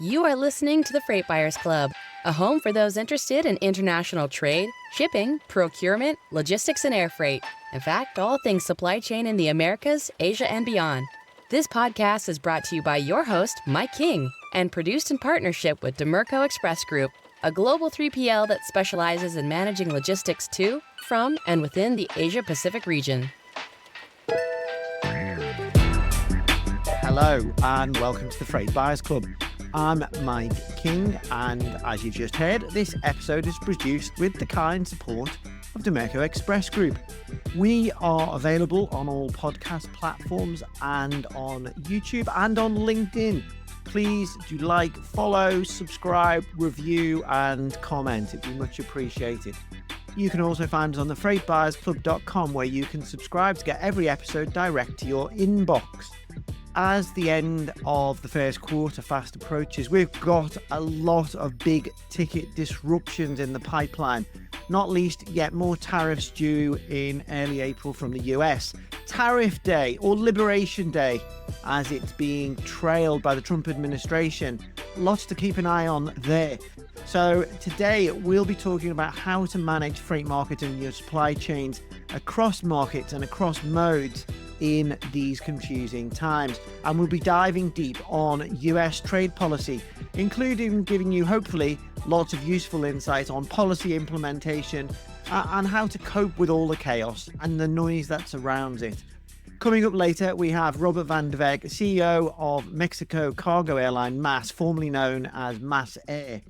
You are listening to the Freight Buyers Club, a home for those interested in international trade, shipping, procurement, logistics, and air freight. In fact, all things supply chain in the Americas, Asia, and beyond. This podcast is brought to you by your host, Mike King, and produced in partnership with Dimerco Express Group, a global 3PL that specializes in managing logistics to, from, and within the Asia-Pacific region. Hello and welcome to the Freight Buyers Club. I'm Mike King, and as you've just heard, this episode is produced with the kind support of Dimerco Express Group. We are available on all podcast platforms and on YouTube and on LinkedIn. Please do like, follow, subscribe, review and comment. It'd be much appreciated. You can also find us on the freightbuyersclub.com, where you can subscribe to get every episode direct to your inbox. As the end of the first quarter fast approaches, we've got a lot of big ticket disruptions in the pipeline, not least yet more tariffs due in early April from the US. Tariff Day, or Liberation Day, as it's being trailed by the Trump administration. Lots to keep an eye on there. So today we'll be talking about how to manage freight markets and your supply chains across markets and across modes in these confusing times. And we'll be diving deep on US trade policy, including giving you hopefully lots of useful insights on policy implementation and how to cope with all the chaos and the noise that surrounds it. Coming up later, we have Robert van der Weg, CEO of Mexico cargo airline MAS, formerly known as MAS Air.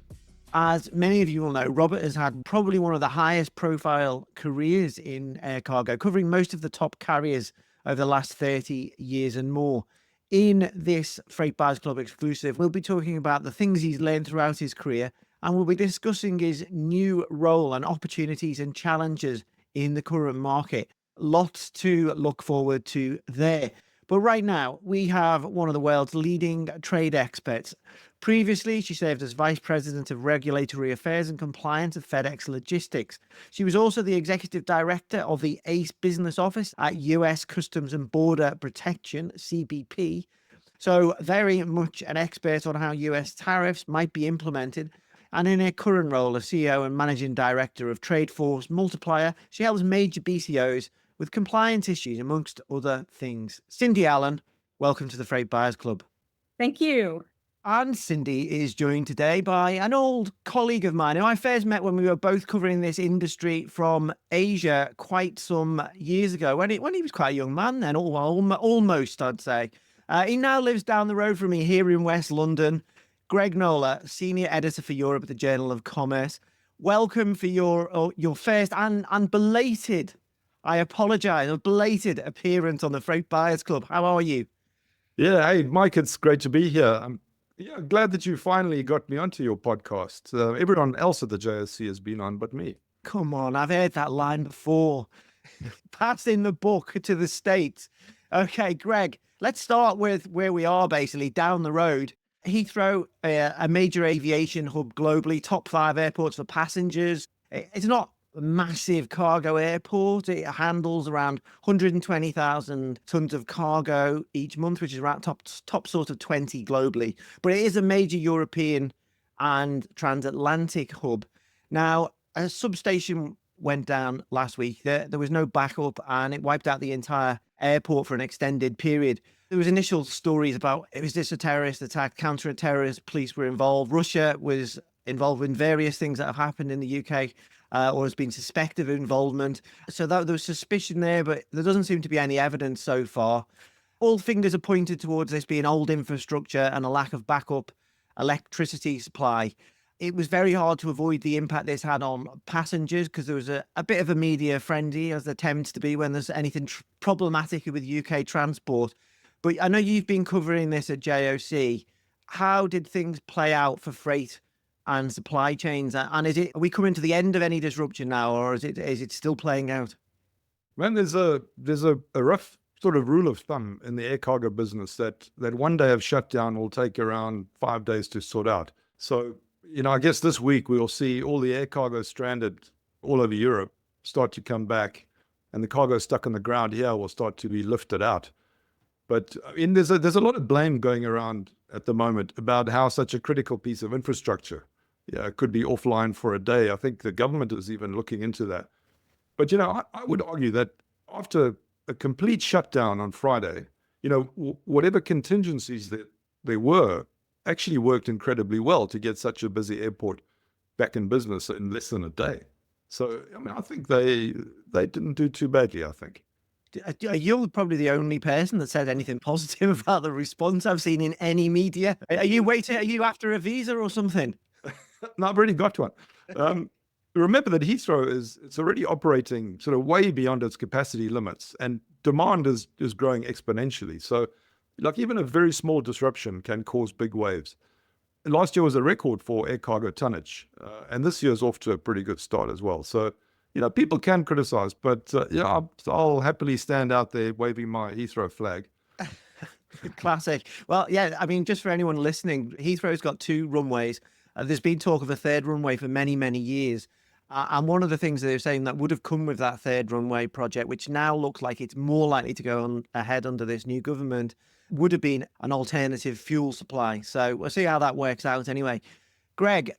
As many of you will know, Robert has had probably one of the highest profile careers in air cargo, covering most of the top carriers over the last 30 years and more. In this Freight Buyers Club exclusive, we'll be talking about the things he's learned throughout his career, and we'll be discussing his new role and opportunities and challenges in the current market. Lots to look forward to there. But right now, we have one of the world's leading trade experts. Previously, she served as Vice President of Regulatory Affairs and Compliance at FedEx Logistics. She was also the Executive Director of the ACE Business Office at US Customs and Border Protection, CBP. So very much an expert on how US tariffs might be implemented. And in her current role as CEO and Managing Director of Tradeforce Multiplier, she helps major BCOs with compliance issues, amongst other things. Cindy Allen, welcome to the Freight Buyers Club. Thank you. And Cindy is joined today by an old colleague of mine who I first met when we were both covering this industry from Asia quite some years ago, when he was quite a young man then, almost I'd say. He now lives down the road from me here in West London. Greg Knowler, Senior Editor for Europe at the Journal of Commerce. Welcome for your first and belated, I apologize, a belated appearance on the Freight Buyers Club. How are you? Yeah, hey, Mike, it's great to be here. I'm glad that you finally got me onto your podcast. Everyone else at the JSC has been on but me. Come on, I've heard that line before. Passing the book to the States. Okay, Greg, let's start with where we are, basically, down the road. Heathrow, a major aviation hub globally, top 5 airports for passengers. It's not a massive cargo airport. It handles around 120,000 tons of cargo each month, which is around top sort of 20 globally. But it is a major European and transatlantic hub. Now, a substation went down last week. There was no backup, and it wiped out the entire airport for an extended period. There was initial stories about, was this a terrorist attack, counter-terrorist, police were involved. Russia was involved in various things that have happened in the UK, or has been suspected of involvement. So there was suspicion there, but there doesn't seem to be any evidence so far. All fingers are pointed towards this being old infrastructure and a lack of backup electricity supply. It was very hard to avoid the impact this had on passengers, because there was a bit of a media frenzy, as there tends to be when there's anything problematic with UK transport. But I know you've been covering this at JOC. How did things play out for freight and supply chains? And are we coming to the end of any disruption now, or is it still playing out? Man, there's a rough sort of rule of thumb in the air cargo business that one day of shutdown will take around 5 days to sort out. So, I guess this week we'll see all the air cargo stranded all over Europe start to come back, and the cargo stuck on the ground here will start to be lifted out. But I mean, there's a lot of blame going around at the moment about how such a critical piece of infrastructure could be offline for a day. I think the government is even looking into that. But, I would argue that after a complete shutdown on Friday, whatever contingencies that there were actually worked incredibly well to get such a busy airport back in business in less than a day. So, I mean, I think they didn't do too badly, I think. You're probably the only person that said anything positive about the response I've seen in any media. Are you after a visa or something? No, I've already got one. Remember that Heathrow it's already operating sort of way beyond its capacity limits, and demand is growing exponentially. So, like, even a very small disruption can cause big waves. Last year was a record for air cargo tonnage, and this year's off to a pretty good start as well. So, people can criticize, but I'll happily stand out there waving my Heathrow flag. Classic. Well, yeah, I mean, just for anyone listening, Heathrow's got 2 runways. There's been talk of a 3rd runway for many, many years. And one of the things they're saying that would have come with that 3rd runway project, which now looks like it's more likely to go on ahead under this new government, would have been an alternative fuel supply. So we'll see how that works out anyway. Greg,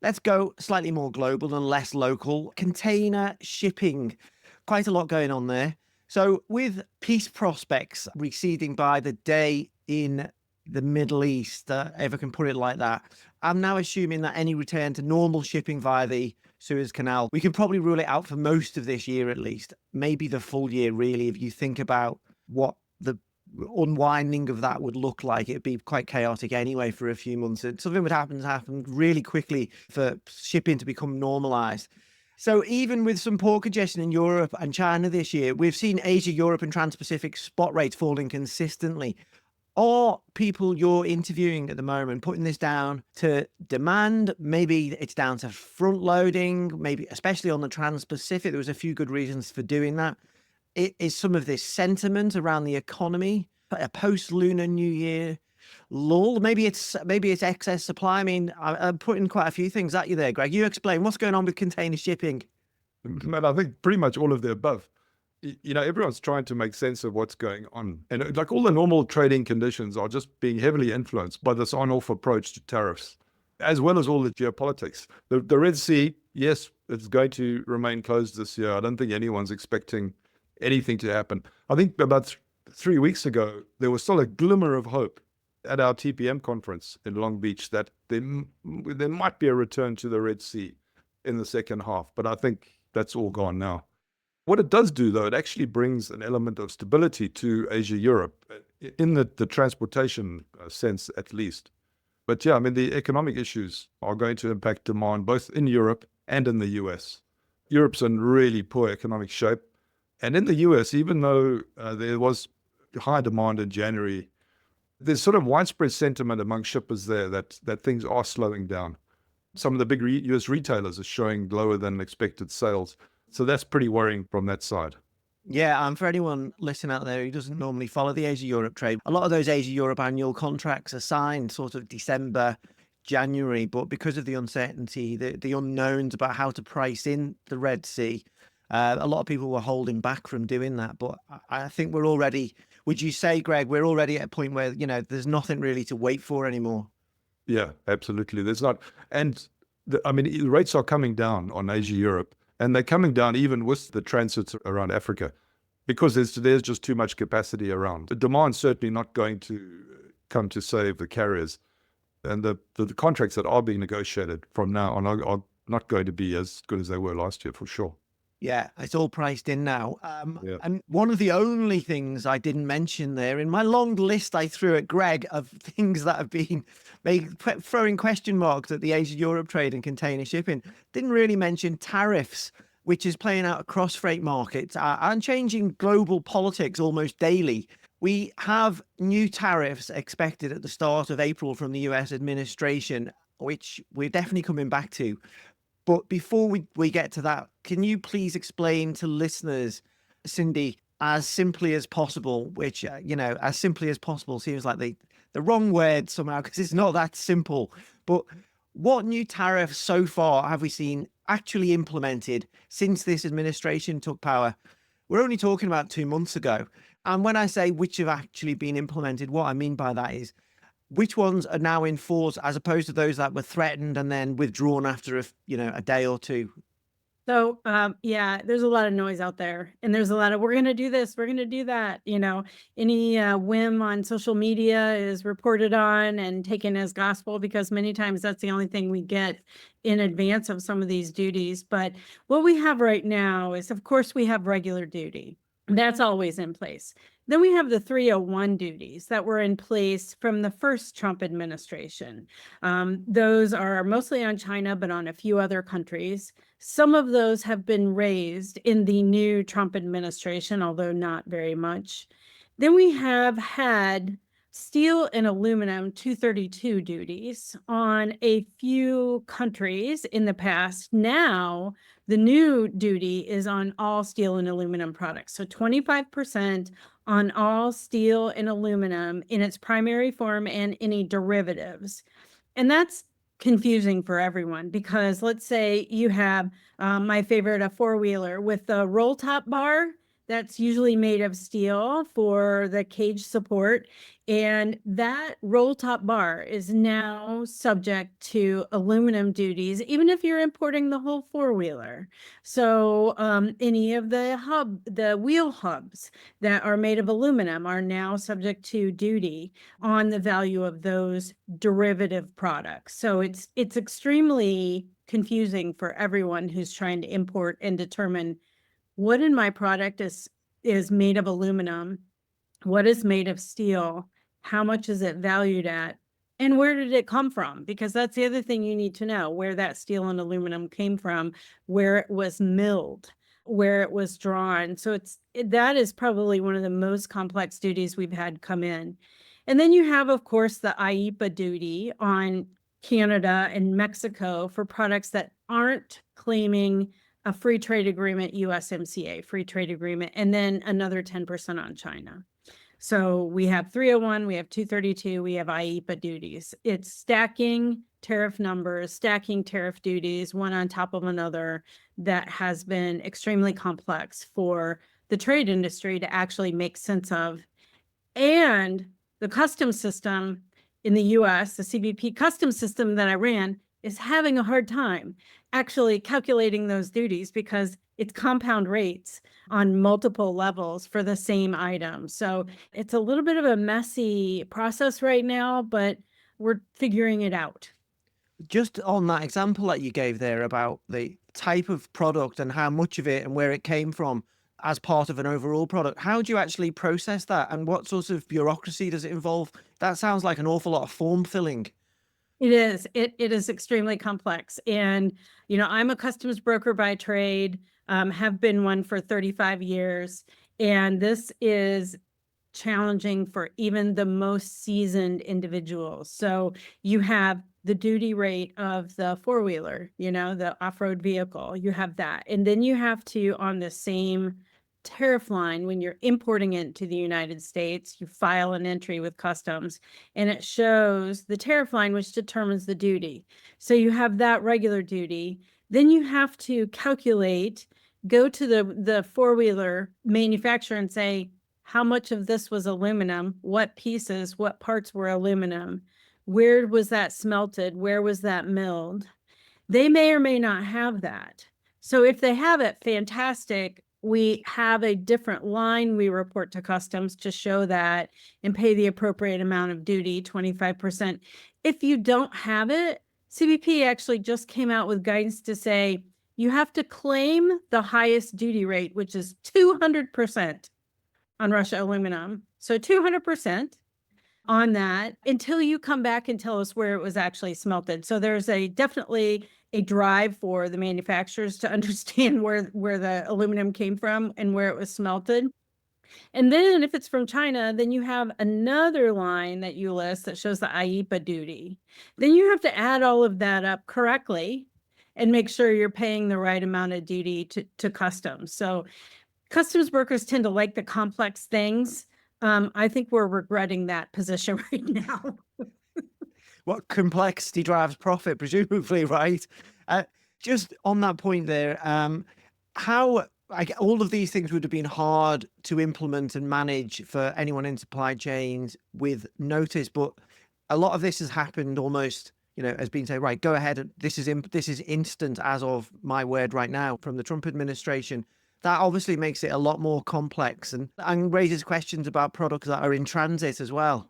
let's go slightly more global and less local. Container shipping, quite a lot going on there. So with peace prospects receding by the day in the Middle East, if I can put it like that, I'm now assuming that any return to normal shipping via the Suez Canal, we can probably rule it out for most of this year at least, maybe the full year really, if you think about what the unwinding of that would look like. It'd be quite chaotic anyway for a few months. And something would happen really quickly for shipping to become normalized. So even with some port congestion in Europe and China this year, we've seen Asia, Europe and Trans-Pacific spot rates falling consistently. Are people you're interviewing at the moment putting this down to demand? Maybe it's down to front loading, maybe especially on the Trans-Pacific. There was a few good reasons for doing that. It is some of this sentiment around the economy, a post-Lunar New Year lull. Maybe it's excess supply. I mean, I'm putting quite a few things at you there, Greg. You explain what's going on with container shipping. Man, I think pretty much all of the above. Everyone's trying to make sense of what's going on. And like all the normal trading conditions are just being heavily influenced by this on-off approach to tariffs, as well as all the geopolitics. The Red Sea, yes, it's going to remain closed this year. I don't think anyone's expecting anything to happen. I think about 3 weeks ago, there was still a glimmer of hope at our TPM conference in Long Beach that there might be a return to the Red Sea in the second half. But I think that's all gone now. What it does do, though, it actually brings an element of stability to Asia-Europe, in the transportation sense at least. But yeah, I mean, the economic issues are going to impact demand both in Europe and in the US. Europe's in really poor economic shape. And in the US, even though there was high demand in January, there's sort of widespread sentiment among shippers there that things are slowing down. Some of the big US retailers are showing lower than expected sales. So that's pretty worrying from that side. Yeah, for anyone listening out there who doesn't normally follow the Asia-Europe trade, a lot of those Asia-Europe annual contracts are signed sort of December, January, but because of the uncertainty, the unknowns about how to price in the Red Sea, a lot of people were holding back from doing that. But I think we're already, would you say, Greg, we're already at a point where, there's nothing really to wait for anymore? Yeah, absolutely. There's not. And the rates are coming down on Asia-Europe. And they're coming down even with the transits around Africa, because there's just too much capacity around. The demand's certainly not going to come to save the carriers. And the contracts that are being negotiated from now on are not going to be as good as they were last year, for sure. Yeah, it's all priced in now. Yeah. And one of the only things I didn't mention there in my long list I threw at Greg of things that have been throwing question marks at the Asia-Europe trade and container shipping, didn't really mention tariffs, which is playing out across freight markets and changing global politics almost daily. We have new tariffs expected at the start of April from the US administration, which we're definitely coming back to. But before we get to that, can you please explain to listeners, Cindy, as simply as possible, which, as simply as possible seems like the wrong word somehow, because it's not that simple. But what new tariffs so far have we seen actually implemented since this administration took power? We're only talking about 2 months ago. And when I say which have actually been implemented, what I mean by that is which ones are now in force as opposed to those that were threatened and then withdrawn after a day or two. So, yeah, there's a lot of noise out there, and there's a lot of, we're going to do this, we're going to do that. Any whim on social media is reported on and taken as gospel, because many times that's the only thing we get in advance of some of these duties. But what we have right now is, of course, we have regular duty. That's always in place. Then we have the 301 duties that were in place from the first Trump administration. Those are mostly on China, but on a few other countries. Some of those have been raised in the new Trump administration, although not very much. Then we have had steel and aluminum 232 duties on a few countries in the past. Now, the new duty is on all steel and aluminum products. So 25% on all steel and aluminum in its primary form and any derivatives. And that's confusing for everyone, because let's say you have my favorite, a four-wheeler with the roll top bar. That's usually made of steel for the cage support. And that roll top bar is now subject to aluminum duties, even if you're importing the whole four-wheeler. So any of the wheel hubs that are made of aluminum are now subject to duty on the value of those derivative products. So it's extremely confusing for everyone who's trying to import and determine what in my product is made of aluminum, what is made of steel, how much is it valued at, and where did it come from? Because that's the other thing you need to know, where that steel and aluminum came from, where it was milled, where it was drawn. So that is probably one of the most complex duties we've had come in. And then you have, of course, the IEEPA duty on Canada and Mexico for products that aren't claiming a free trade agreement, USMCA free trade agreement, and then another 10% on China. So we have 301, we have 232, we have IEEPA duties. It's stacking tariff numbers, stacking tariff duties, one on top of another, that has been extremely complex for the trade industry to actually make sense of. And the customs system in the US, the CBP customs system that I ran, is having a hard time actually calculating those duties, because it's compound rates on multiple levels for the same item. So it's a little bit of a messy process right now, but we're figuring it out. Just on that example that you gave there about the type of product and how much of it and where it came from as part of an overall product, how do you actually process that, and what sort of bureaucracy does it involve? That sounds like an awful lot of form filling. It is. It is extremely complex. And, I'm a customs broker by trade, have been one for 35 years. And this is challenging for even the most seasoned individuals. So you have the duty rate of the four-wheeler, the off-road vehicle, you have that. And then you have to, on the same tariff line, when you're importing it to the United States, you file an entry with customs and it shows the tariff line, which determines the duty. So you have that regular duty. Then you have to calculate, go to the four-wheeler manufacturer and say, how much of this was aluminum? What pieces, what parts were aluminum? Where was that smelted? Where was that milled? They may or may not have that. So if they have it, fantastic. We have a different line we report to customs to show that and pay the appropriate amount of duty, 25%. If you don't have it, CBP actually just came out with guidance to say you have to claim the highest duty rate, which is 200% on Russia aluminum. So 200% on that until you come back and tell us where it was actually smelted. So there's definitely a drive for the manufacturers to understand where the aluminum came from and where it was smelted. And then if it's from China, then you have another line that you list that shows the IEEPA duty. Then you have to add all of that up correctly and make sure you're paying the right amount of duty to customs. So customs brokers tend to like the complex things. I think we're regretting that position right now. What complexity drives profit, presumably, right? Just on that point there, how all of these things would have been hard to implement and manage for anyone in supply chains with notice, but a lot of this has happened almost, has been said, right, go ahead. This is instant as of my word right now from the Trump administration. That obviously makes it a lot more complex and raises questions about products that are in transit as well.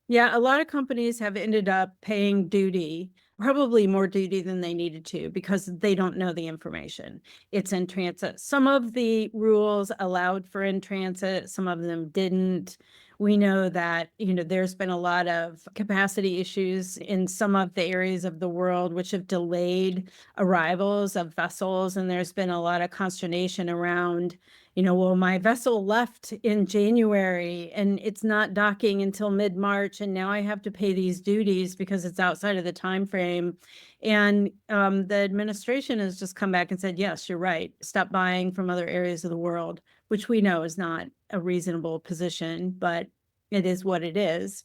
Yeah, a lot of companies have ended up paying duty, probably more duty than they needed to, because they don't know the information. It's in transit. Some of the rules allowed for in transit, some of them didn't. We know that, there's been a lot of capacity issues in some of the areas of the world which have delayed arrivals of vessels. And there's been a lot of consternation around, well, my vessel left in January and it's not docking until mid-March, and now I have to pay these duties because it's outside of the time frame. And the administration has just come back and said, yes, you're right. Stop buying from other areas of the world, which we know is not a reasonable position, but it is what it is.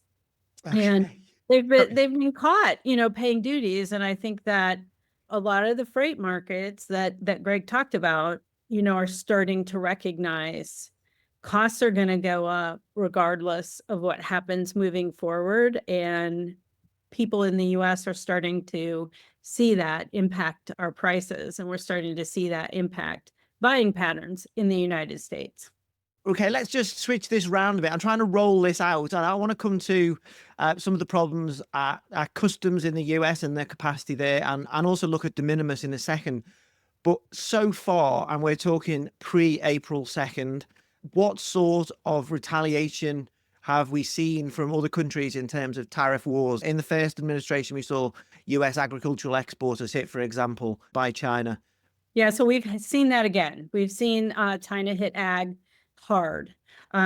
And they've been caught, paying duties. And I think that a lot of the freight markets that Greg talked about, are starting to recognize costs are going to go up regardless of what happens moving forward. And people in the US are starting to see that impact our prices. And we're starting to see that impact buying patterns in the United States. Okay, let's just switch this round a bit. I'm trying to roll this out, and I want to come to some of the problems at customs in the US and their capacity there, and also look at de minimis in a second. But so far, and we're talking pre-April 2nd, what sort of retaliation have we seen from other countries in terms of tariff wars? In the first administration, we saw US agricultural exporters hit, for example, by China. Yeah, so we've seen that again. We've seen China hit ag hard.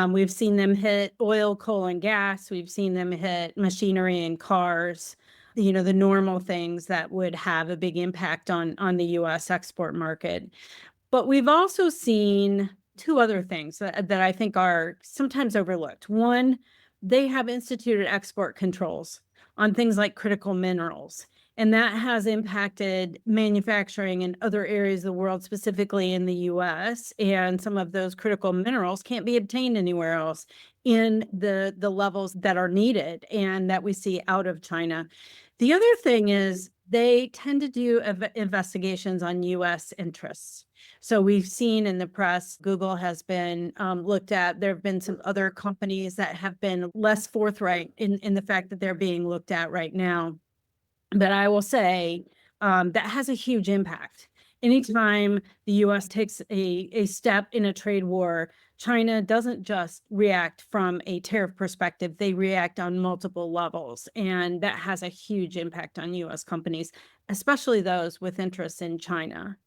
We've seen them hit oil, coal, and gas. We've seen them hit machinery and cars. The normal things that would have a big impact on the US export market. But we've also seen two other things that I think are sometimes overlooked. One, they have instituted export controls on things like critical minerals. And that has impacted manufacturing in other areas of the world, specifically in the US. And some of those critical minerals can't be obtained anywhere else in the levels that are needed and that we see out of China. The other thing is they tend to do investigations on US interests. So we've seen in the press, Google has been looked at. There have been some other companies that have been less forthright in the fact that they're being looked at right now. But I will say that has a huge impact. Anytime the US takes a step in a trade war, China doesn't just react from a tariff perspective, they react on multiple levels. And that has a huge impact on US companies, especially those with interests in China.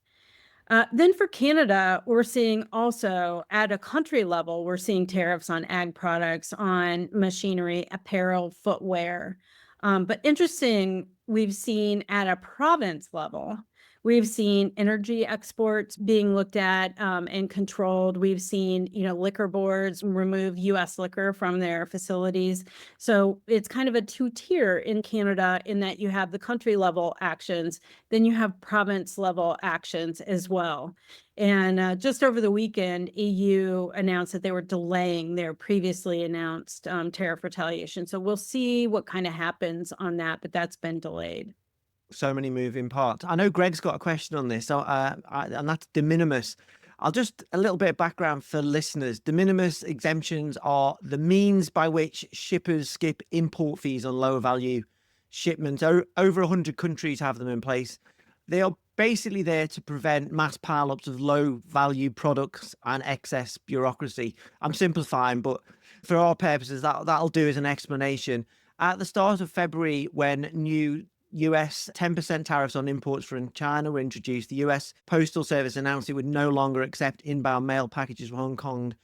Then for Canada, we're seeing also at a country level, we're seeing tariffs on ag products, on machinery, apparel, footwear. But interesting, we've seen at a province level, we've seen energy exports being looked at and controlled. We've seen, liquor boards remove US liquor from their facilities. So it's kind of a two-tier in Canada in that you have the country level actions, then you have province level actions as well. And just over the weekend, EU announced that they were delaying their previously announced tariff retaliation. So we'll see what kind of happens on that, but that's been delayed. So many moving parts. I know Greg's got a question on this, and that's de minimis. I'll just a little bit of background for listeners. De minimis exemptions are the means by which shippers skip import fees on lower value shipments. Over 100 countries have them in place. They are basically there to prevent mass pileups of low value products and excess bureaucracy. I'm simplifying, but for our purposes, that'll do as an explanation. At the start of February, when new US 10% tariffs on imports from China were introduced, the US Postal Service announced it would no longer accept inbound mail packages from Hong Kong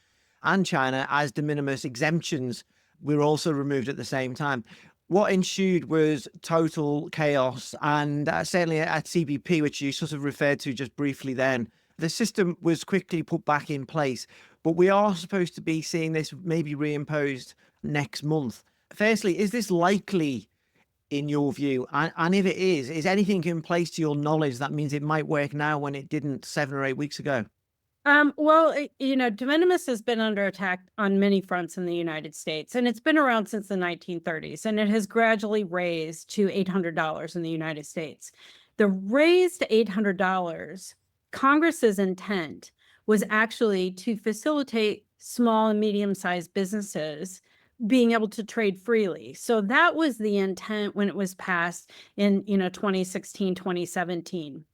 and China, as de minimis exemptions were also removed at the same time. What ensued was total chaos, and certainly at CBP, which you sort of referred to just briefly then, the system was quickly put back in place. But we are supposed to be seeing this maybe reimposed next month. Firstly, is this likely in your view? And if it is anything in place to your knowledge that means it might work now when it didn't 7 or 8 weeks ago? Well, de minimis has been under attack on many fronts in the United States, and it's been around since the 1930s, and it has gradually raised to $800 in the United States. The raise to $800, Congress's intent was actually to facilitate small and medium-sized businesses being able to trade freely. So that was the intent when it was passed in 2016, 2017.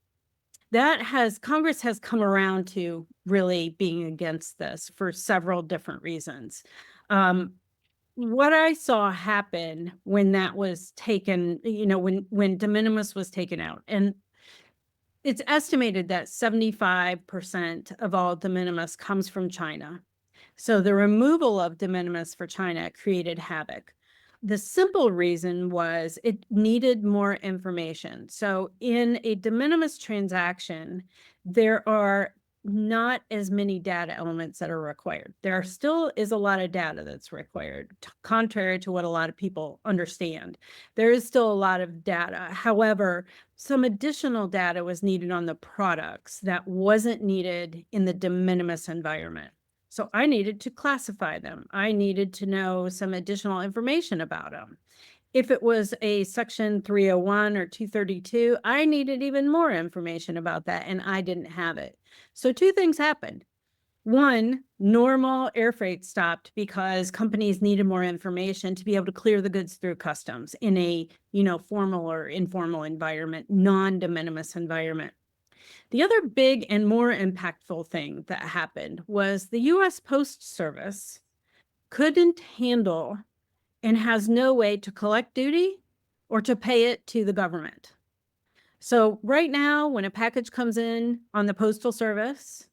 Congress has come around to really being against this for several different reasons. What I saw happen when that was taken, when de minimis was taken out, and it's estimated that 75% of all de minimis comes from China. So the removal of de minimis for China created havoc. The simple reason was it needed more information. So in a de minimis transaction, there are not as many data elements that are required. There still is a lot of data that's required, contrary to what a lot of people understand. There is still a lot of data. However, some additional data was needed on the products that wasn't needed in the de minimis environment. So I needed to classify them. I needed to know some additional information about them. If it was a Section 301 or 232, I needed even more information about that, and I didn't have it. So two things happened. One, normal air freight stopped because companies needed more information to be able to clear the goods through customs in a, formal or informal environment, non-de minimis environment. The other big and more impactful thing that happened was the US Post Service couldn't handle and has no way to collect duty or to pay it to the government. So right now, when a package comes in on the Postal Service,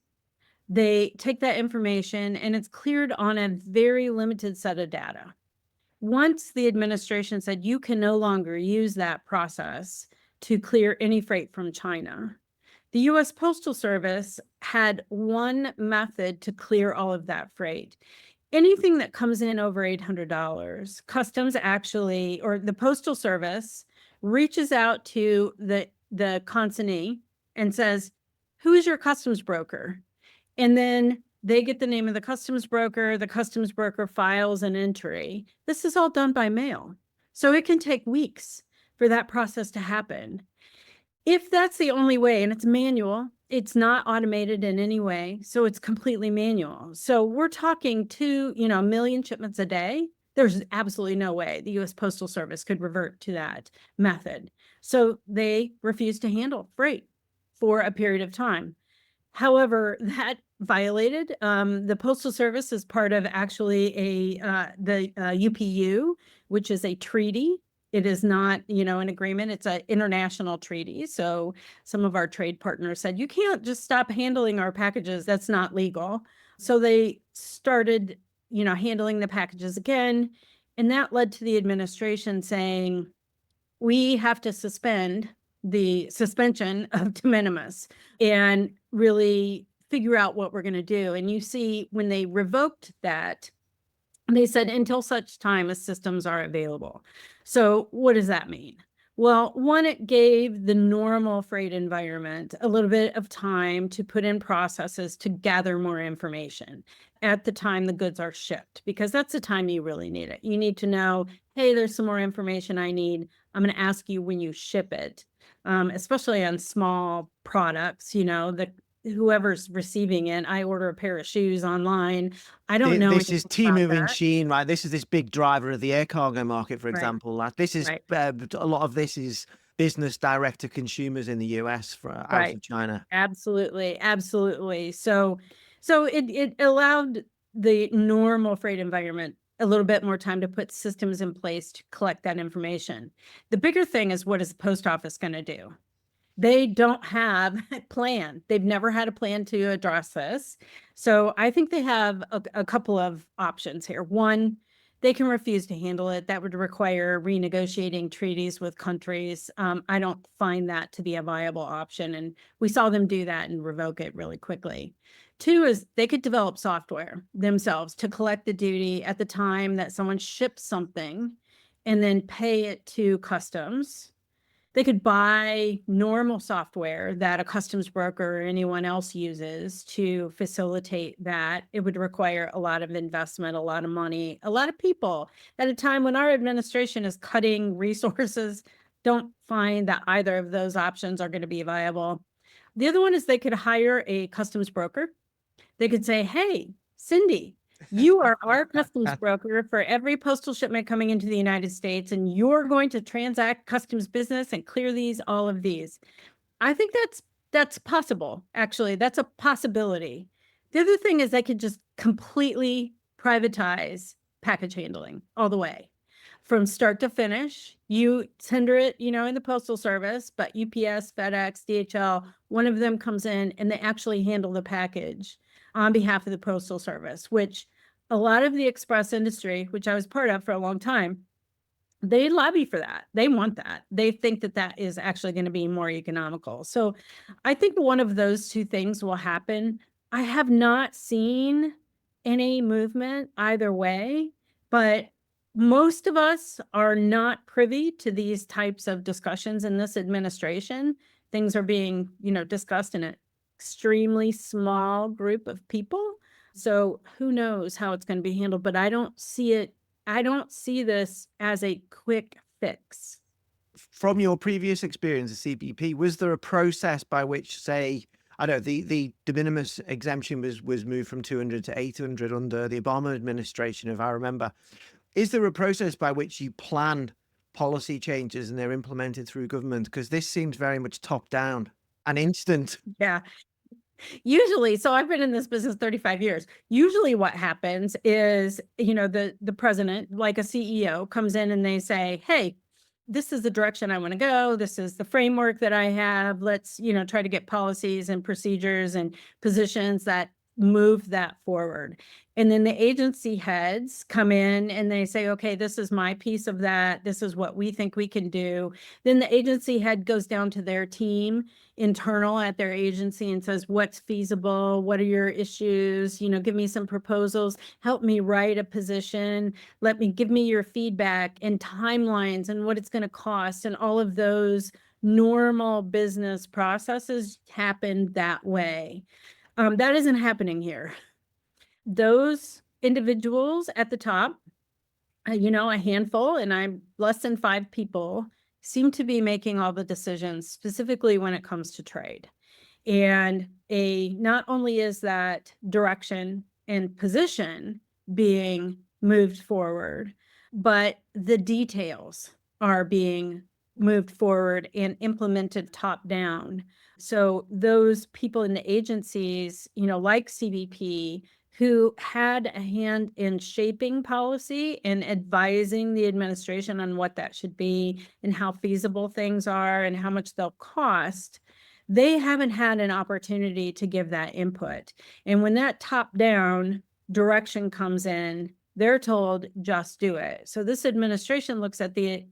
they take that information and it's cleared on a very limited set of data. Once the administration said you can no longer use that process to clear any freight from China, the US Postal Service had one method to clear all of that freight. Anything that comes in over $800, customs actually, or the Postal Service reaches out to the consignee and says, who is your customs broker? And then they get the name of the customs broker files an entry. This is all done by mail. So it can take weeks for that process to happen. If that's the only way, and it's manual, it's not automated in any way, so it's completely manual. So we're talking a million shipments a day. There's absolutely no way the US Postal Service could revert to that method. So they refused to handle freight for a period of time. However, that violated the Postal Service is part of actually the UPU, which is a treaty. It is not, an agreement. It's an international treaty. So some of our trade partners said, you can't just stop handling our packages. That's not legal. So they started, handling the packages again. And that led to the administration saying, we have to suspend the suspension of de minimis and really figure out what we're going to do. And you see, when they revoked that, they said until such time as systems are available. So what does that mean? Well, one, it gave the normal freight environment a little bit of time to put in processes to gather more information at the time the goods are shipped, because that's the time you really need it. You need to know, hey, there's some more information I need. I'm going to ask you when you ship it, especially on small products, whoever's receiving it. I order a pair of shoes online. I don't know. This is Temu and Shein, right? This is this big driver of the air cargo market, for example. Like this is a lot of this is business direct to consumers in the US out of China. Absolutely. So it allowed the normal freight environment a little bit more time to put systems in place to collect that information. The bigger thing is, what is the post office going to do? They don't have a plan. They've never had a plan to address this. So I think they have a couple of options here. One, they can refuse to handle it. That would require renegotiating treaties with countries. I don't find that to be a viable option. And we saw them do that and revoke it really quickly. Two is they could develop software themselves to collect the duty at the time that someone ships something and then pay it to customs. They could buy normal software that a customs broker or anyone else uses to facilitate that. It would require a lot of investment, a lot of money, a lot of people at a time when our administration is cutting resources. Don't find that either of those options are going to be viable. The other one is they could hire a customs broker. They could say, hey, Cindy, you are our customs broker for every postal shipment coming into the United States, and you're going to transact customs business and clear all of these. I think that's possible. Actually, that's a possibility. The other thing is they could just completely privatize package handling all the way. From start to finish, you tender it, in the postal service, but UPS, FedEx, DHL, one of them comes in and they actually handle the package on behalf of the postal service, which a lot of the express industry, which I was part of for a long time, they lobby for that. They want that. They think that that is actually going to be more economical. So I think one of those two things will happen. I have not seen any movement either way, but most of us are not privy to these types of discussions in this administration. Things are being, discussed in an extremely small group of people. So who knows how it's going to be handled, but I don't see this as a quick fix. From your previous experience at CBP, was there a process by which, say, I don't know, the de minimis exemption was moved from 200 to 800 under the Obama administration, if I remember. Is there a process by which you plan policy changes and they're implemented through government? Because this seems very much top down and instant. Yeah. Usually, so I've been in this business 35 years. Usually what happens is, the president, like a CEO, comes in and they say, hey, this is the direction I want to go. This is the framework that I have. Let's, try to get policies and procedures and positions that move that forward. And then the agency heads come in and they say, okay, this is my piece of that. This is what we think we can do. Then the agency head goes down to their team internal at their agency and says, what's feasible? What are your issues? Give me some proposals, help me write a position, give me your feedback and timelines and what it's going to cost. And all of those normal business processes happen that way. That isn't happening here. Those individuals at the top, a handful, and I'm less than 5 people, seem to be making all the decisions, specifically when it comes to trade. And not only is that direction and position being moved forward, but the details are being moved forward and implemented top down. So those people in the agencies, like CBP, who had a hand in shaping policy and advising the administration on what that should be and how feasible things are and how much they'll cost, they haven't had an opportunity to give that input. And when that top-down direction comes in, they're told, just do it. So this administration looks at the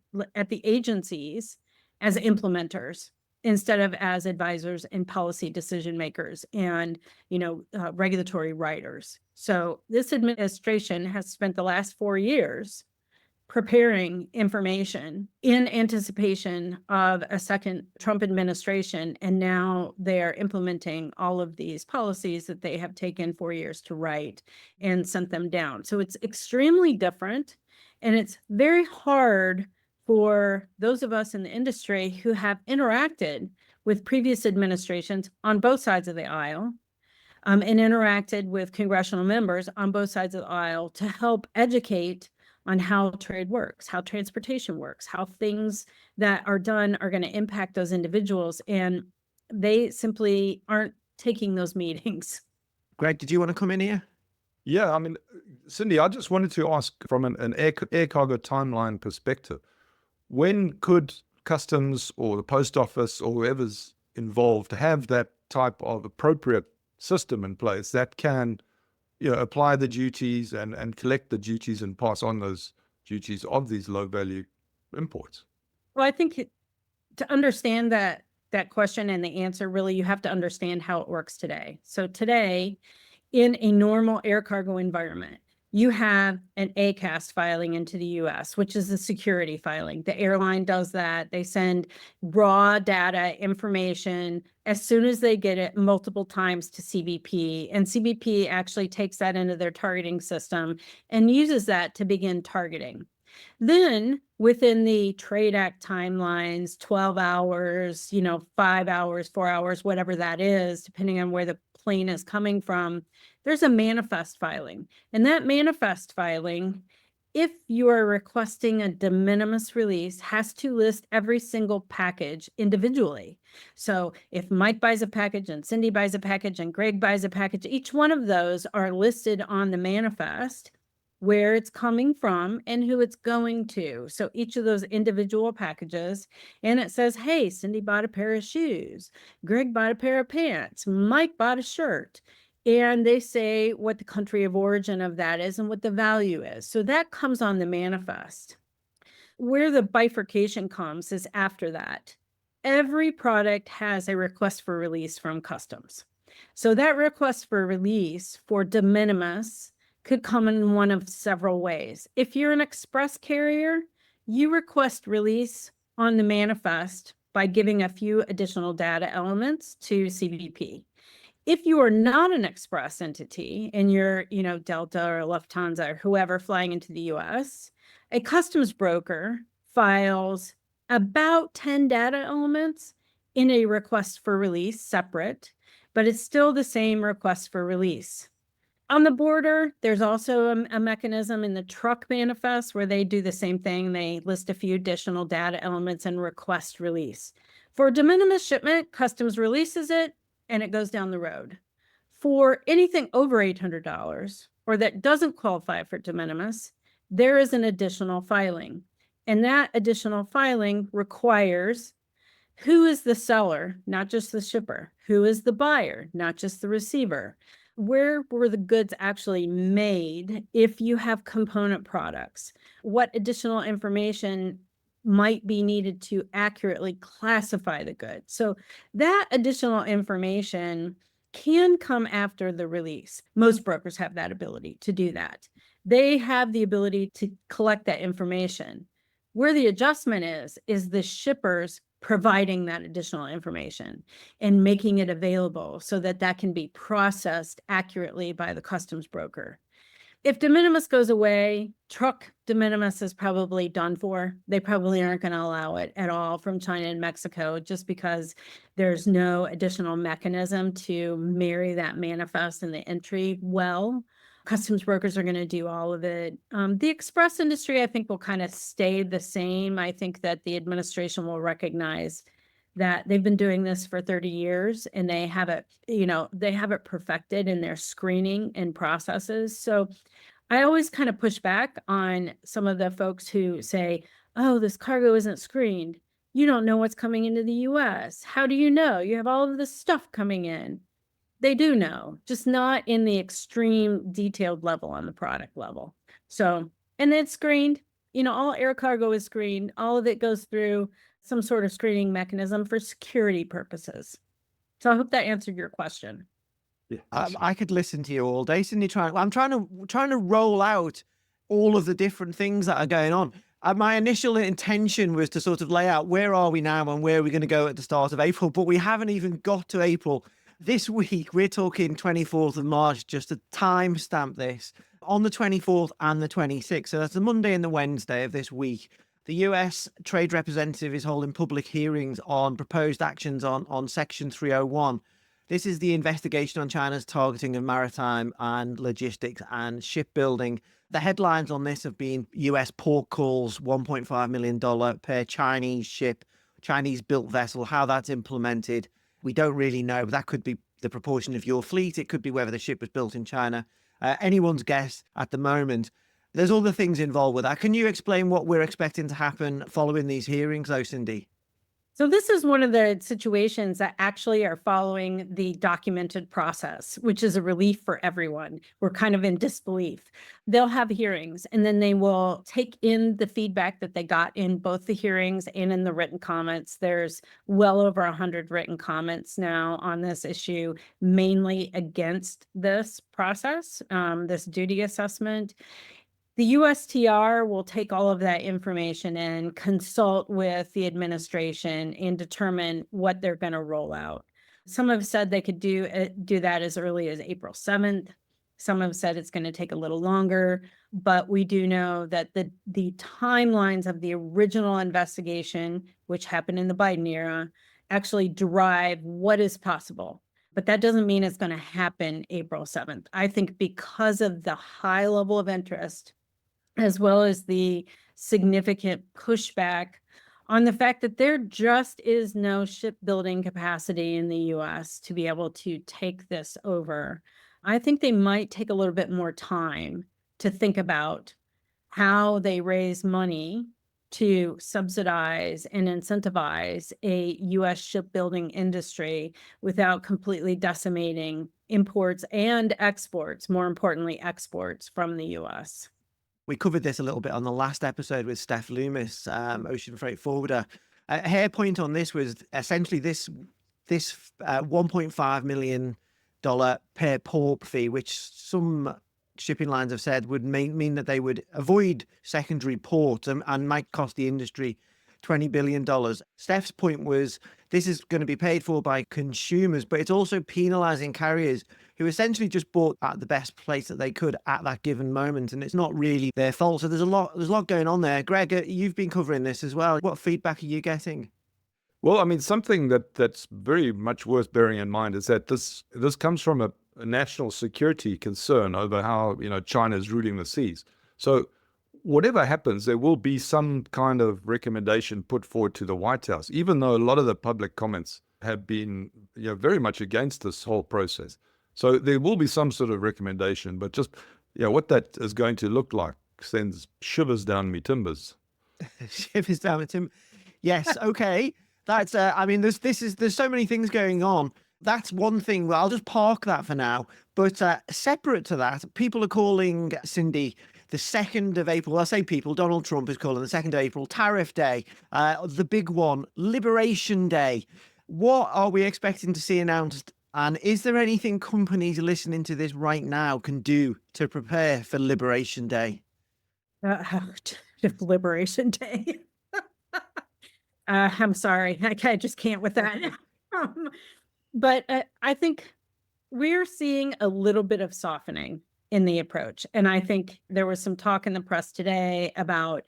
agencies as implementers instead of as advisors and policy decision makers and, regulatory writers. So this administration has spent the last 4 years preparing information in anticipation of a second Trump administration. And now they're implementing all of these policies that they have taken 4 years to write and sent them down. So it's extremely different. And it's very hard for those of us in the industry who have interacted with previous administrations on both sides of the aisle and interacted with congressional members on both sides of the aisle to help educate on how trade works, how transportation works, how things that are done are going to impact those individuals. And they simply aren't taking those meetings. Greg, did you want to come in here? Yeah, I mean, Cindy, I just wanted to ask from an air cargo timeline perspective, when could customs or the post office or whoever's involved have that type of appropriate system in place that can apply the duties and collect the duties and pass on those duties of these low value imports? Well, I think to understand that question and the answer, really, you have to understand how it works today. So today, in a normal air cargo environment, you have an ACAS filing into the US, which is the security filing. The airline does that. They send raw data information as soon as they get it multiple times to CBP. And CBP actually takes that into their targeting system and uses that to begin targeting. Then within the Trade Act timelines, 12 hours, 5 hours, 4 hours, whatever that is, depending on where the plane is coming from, there's a manifest filing. And that manifest filing, if you are requesting a de minimis release, has to list every single package individually. So if Mike buys a package and Cindy buys a package and Greg buys a package, each one of those are listed on the manifest, where it's coming from and who it's going to. So each of those individual packages, and it says, hey, Cindy bought a pair of shoes, Greg bought a pair of pants, Mike bought a shirt. And they say what the country of origin of that is and what the value is. So that comes on the manifest. Where the bifurcation comes is after that. Every product has a request for release from customs. So that request for release for de minimis could come in one of several ways. If you're an express carrier, you request release on the manifest by giving a few additional data elements to CBP. If you are not an express entity and you're, Delta or Lufthansa or whoever flying into the US, a customs broker files about 10 data elements in a request for release separate, but it's still the same request for release. On the border, there's also a mechanism in the truck manifest where they do the same thing. They list a few additional data elements and request release. For de minimis shipment, customs releases it and it goes down the road. For anything over $800 or that doesn't qualify for de minimis, there is an additional filing. And that additional filing requires who is the seller, not just the shipper, who is the buyer, not just the receiver. Where were the goods actually made if you have component products? What additional information might be needed to accurately classify the goods? So that additional information can come after the release. Most brokers have that ability to do that. They have the ability to collect that information. Where the adjustment is the shippers providing that additional information and making it available so that that can be processed accurately by the customs broker. If de minimis goes away, truck de minimis is probably done for. They probably aren't going to allow it at all from China and Mexico just because there's no additional mechanism to marry that manifest and the entry well. Customs brokers are going to do all of it. The express industry, I think, will kind of stay the same. I think that the administration will recognize that they've been doing this for 30 years and they have it, they have it perfected in their screening and processes. So I always kind of push back on some of the folks who say, oh, this cargo isn't screened. You don't know what's coming into the US. How do you know? You have all of this stuff coming in. They do know, just not in the extreme detailed level on the product level. So, and it's screened, all air cargo is screened. All of it goes through some sort of screening mechanism for security purposes. So I hope that answered your question. Yeah. I could listen to you all day, Cindy. I'm trying to roll out all of the different things that are going on. My initial intention was to sort of lay out where are we now and where are we going to go at the start of April, but we haven't even got to April. This week, we're talking 24th of March, just to timestamp this. On the 24th and the 26th, so that's the Monday and the Wednesday of this week, the US Trade Representative is holding public hearings on proposed actions on Section 301. This is the investigation on China's targeting of maritime and logistics and shipbuilding. The headlines on this have been US port calls, $1.5 million per Chinese ship, Chinese-built vessel, how that's implemented. We don't really know, but that could be the proportion of your fleet. It could be whether the ship was built in China. Anyone's guess at the moment. There's other things involved with that. Can you explain what we're expecting to happen following these hearings, though, Cindy? So this is one of the situations that actually are following the documented process, which is a relief for everyone. We're kind of in disbelief. They'll have hearings, and then they will take in the feedback that they got in both the hearings and in the written comments. There's well over 100 written comments now on this issue, mainly against this process, this duty assessment. The USTR will take all of that information and consult with the administration and determine what they're going to roll out. Some have said they could do that as early as April 7th. Some have said it's going to take a little longer, but we do know that the timelines of the original investigation, which happened in the Biden era, actually drive what is possible. But that doesn't mean it's going to happen April 7th. I think because of the high level of interest, as well as the significant pushback on the fact that there just is no shipbuilding capacity in the US to be able to take this over. I think they might take a little bit more time to think about how they raise money to subsidize and incentivize a US shipbuilding industry without completely decimating imports and exports, more importantly, exports from the US. We covered this a little bit on the last episode with Steph Loomis, ocean freight forwarder. Her point on this was essentially this $1.5 million per port fee, which some shipping lines have said would mean that they would avoid secondary ports and might cost the industry $20 billion. Steph's point was this is going to be paid for by consumers, but it's also penalizing carriers who essentially just bought at the best place that they could at that given moment, and it's not really their fault. So there's a lot going on there. Greg, you've been covering this as well. What feedback are you getting? Well, I mean, something that's very much worth bearing in mind is that this comes from a national security concern over how China is ruling the seas. So whatever happens, there will be some kind of recommendation put forward to the White House, even though a lot of the public comments have been very much against this whole process. So there will be some sort of recommendation, but just what that is going to look like sends shivers down me timbers. Shivers down me timbers. Yes, okay. That's I mean, there's so many things going on. That's one thing. Well, I'll just park that for now. But separate to that, people are calling, Cindy, the 2nd of April, I say people, Donald Trump is calling the 2nd of April, Tariff Day, the big one, Liberation Day. What are we expecting to see announced? And is there anything companies listening to this right now can do to prepare for Liberation Day? Liberation Day. I'm sorry. I just can't with that. But I think we're seeing a little bit of softening in the approach. And I think there was some talk in the press today about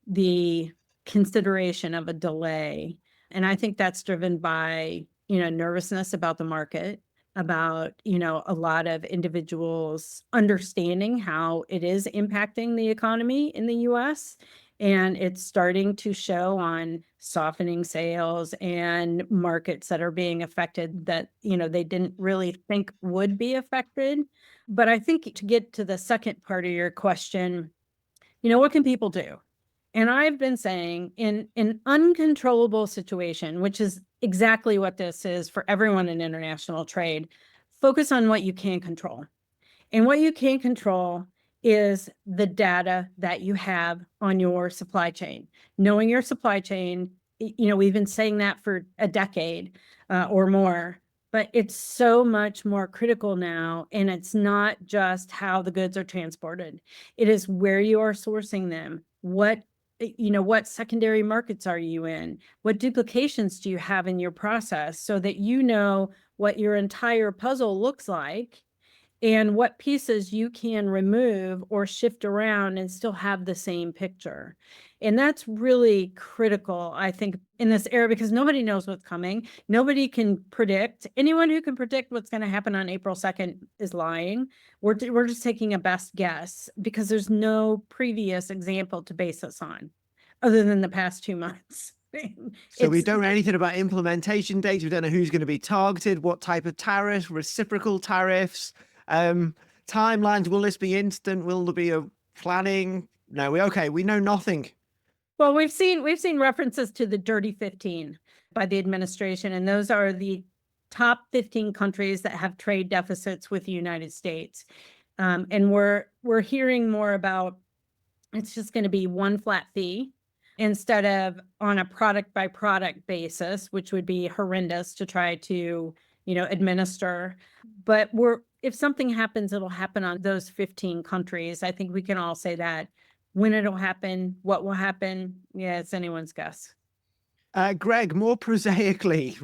the consideration of a delay. And I think that's driven by, nervousness about the market, about, a lot of individuals understanding how it is impacting the economy in the US. And it's starting to show on softening sales and markets that are being affected that, they didn't really think would be affected. But I think to get to the second part of your question, what can people do? And I've been saying in an uncontrollable situation, which is exactly what this is for everyone in international trade, focus on what you can control. And what you can control is the data that you have on your supply chain. Knowing your supply chain, we've been saying that for a decade or more, but it's so much more critical now. And it's not just how the goods are transported. It is where you are sourcing them. What secondary markets are you in? What duplications do you have in your process so that you know what your entire puzzle looks like and what pieces you can remove or shift around and still have the same picture. And that's really critical, I think, in this era, because nobody knows what's coming. Nobody can predict. Anyone who can predict what's going to happen on April 2nd is lying. We're just taking a best guess because there's no previous example to base this on other than the past 2 months. So we don't know anything about implementation dates. We don't know who's going to be targeted, what type of tariffs, reciprocal tariffs. Timelines, will this be instant? Will there be a planning? No, we know nothing. Well, we've seen references to the Dirty 15. by the administration. And those are the top 15 countries that have trade deficits with the United States. And we're hearing more about it's just going to be one flat fee instead of on a product by product basis, which would be horrendous to try to, administer. But if something happens, it'll happen on those 15 countries. I think we can all say that. When it'll happen, what will happen, yeah, it's anyone's guess. Greg, more prosaically,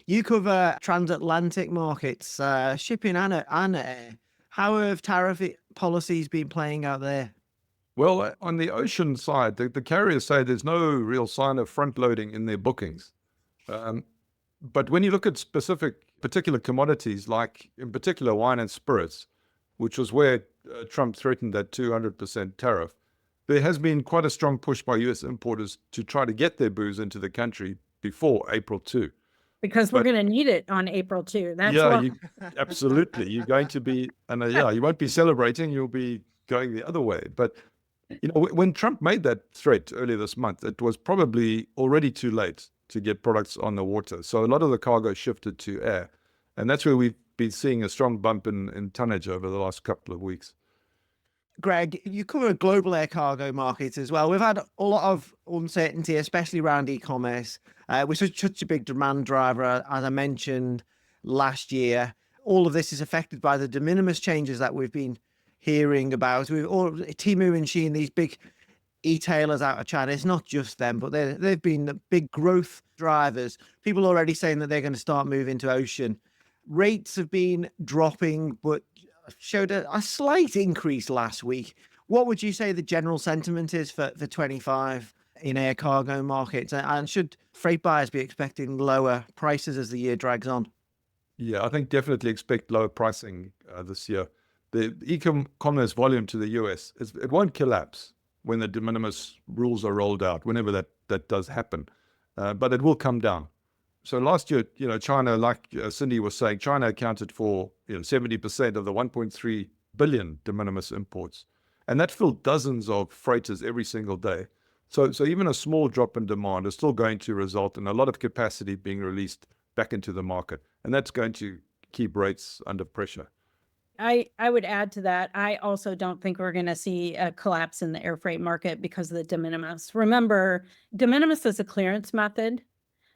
you cover transatlantic markets, shipping and air. How have tariff policies been playing out there? Well, on the ocean side, the carriers say there's no real sign of front loading in their bookings. But when you look at particular commodities, like in particular wine and spirits, which was where Trump threatened that 200% tariff, there has been quite a strong push by US importers to try to get their booze into the country before April 2. Because we're going to need it on April 2. Absolutely. You're going to be, and you won't be celebrating, you'll be going the other way. But, when Trump made that threat earlier this month, it was probably already too late to get products on the water. So a lot of the cargo shifted to air. And that's where we've been seeing a strong bump in tonnage over the last couple of weeks. Greg, you cover global air cargo markets as well. We've had a lot of uncertainty, especially around e-commerce, which is such a big demand driver, as I mentioned last year. All of this is affected by the de minimis changes that we've been hearing about. Temu and Shein, these big e-tailers out of China, it's not just them, but they've been the big growth drivers. People are already saying that they're going to start moving to ocean. Rates have been dropping, but showed a slight increase last week. What would you say the general sentiment is for 25 in air cargo markets? And should freight buyers be expecting lower prices as the year drags on? Yeah, I think definitely expect lower pricing this year. The e-commerce volume to the US, it won't collapse when the de minimis rules are rolled out, whenever that does happen. But it will come down. So last year, China, like Cindy was saying, China accounted for 70% of the 1.3 billion de minimis imports. And that filled dozens of freighters every single day. So even a small drop in demand is still going to result in a lot of capacity being released back into the market. And that's going to keep rates under pressure. I would add to that. I also don't think we're going to see a collapse in the air freight market because of the de minimis. Remember, de minimis is a clearance method.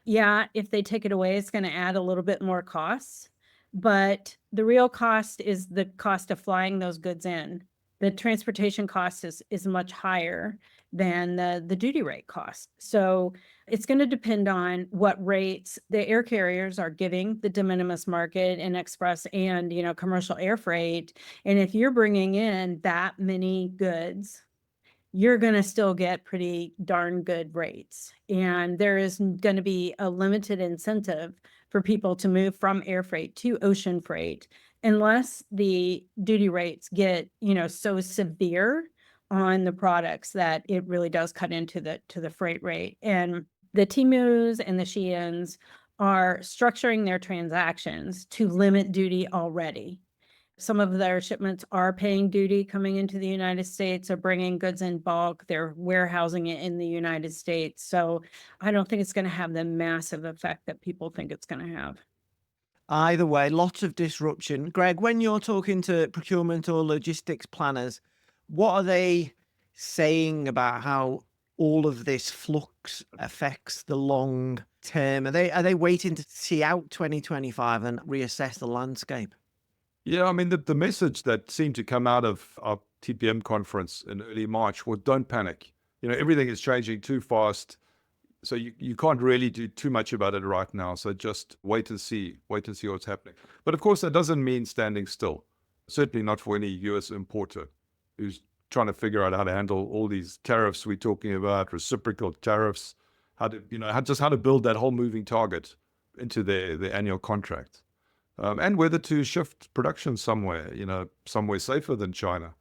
Yeah, if they take it away, it's going to add a little bit more costs. But the real cost is the cost of flying those goods in. The transportation cost is much higher than the duty rate cost. So it's going to depend on what rates the air carriers are giving the de minimis market and express and, commercial air freight. And if you're bringing in that many goods, you're going to still get pretty darn good rates. And there is going to be a limited incentive for people to move from air freight to ocean freight unless the duty rates get, so severe on the products that it really does cut into the freight rate. And the Temus and the Sheins are structuring their transactions to limit duty already. Some of their shipments are paying duty coming into the United States or bringing goods in bulk. They're warehousing it in the United States. So I don't think it's going to have the massive effect that people think it's going to have. Either way, lots of disruption. Greg, when you're talking to procurement or logistics planners, what are they saying about how all of this flux affects the long term? Are they waiting to see out 2025 and reassess the landscape? Yeah, I mean, the message that seemed to come out of our TPM conference in early March was don't panic. Everything is changing too fast. So you can't really do too much about it right now. So just wait and see what's happening. But of course, that doesn't mean standing still. Certainly not for any US importer who's trying to figure out how to handle all these tariffs we're talking about, reciprocal tariffs, how to build that whole moving target into their annual contract. And whether to shift production somewhere safer than China.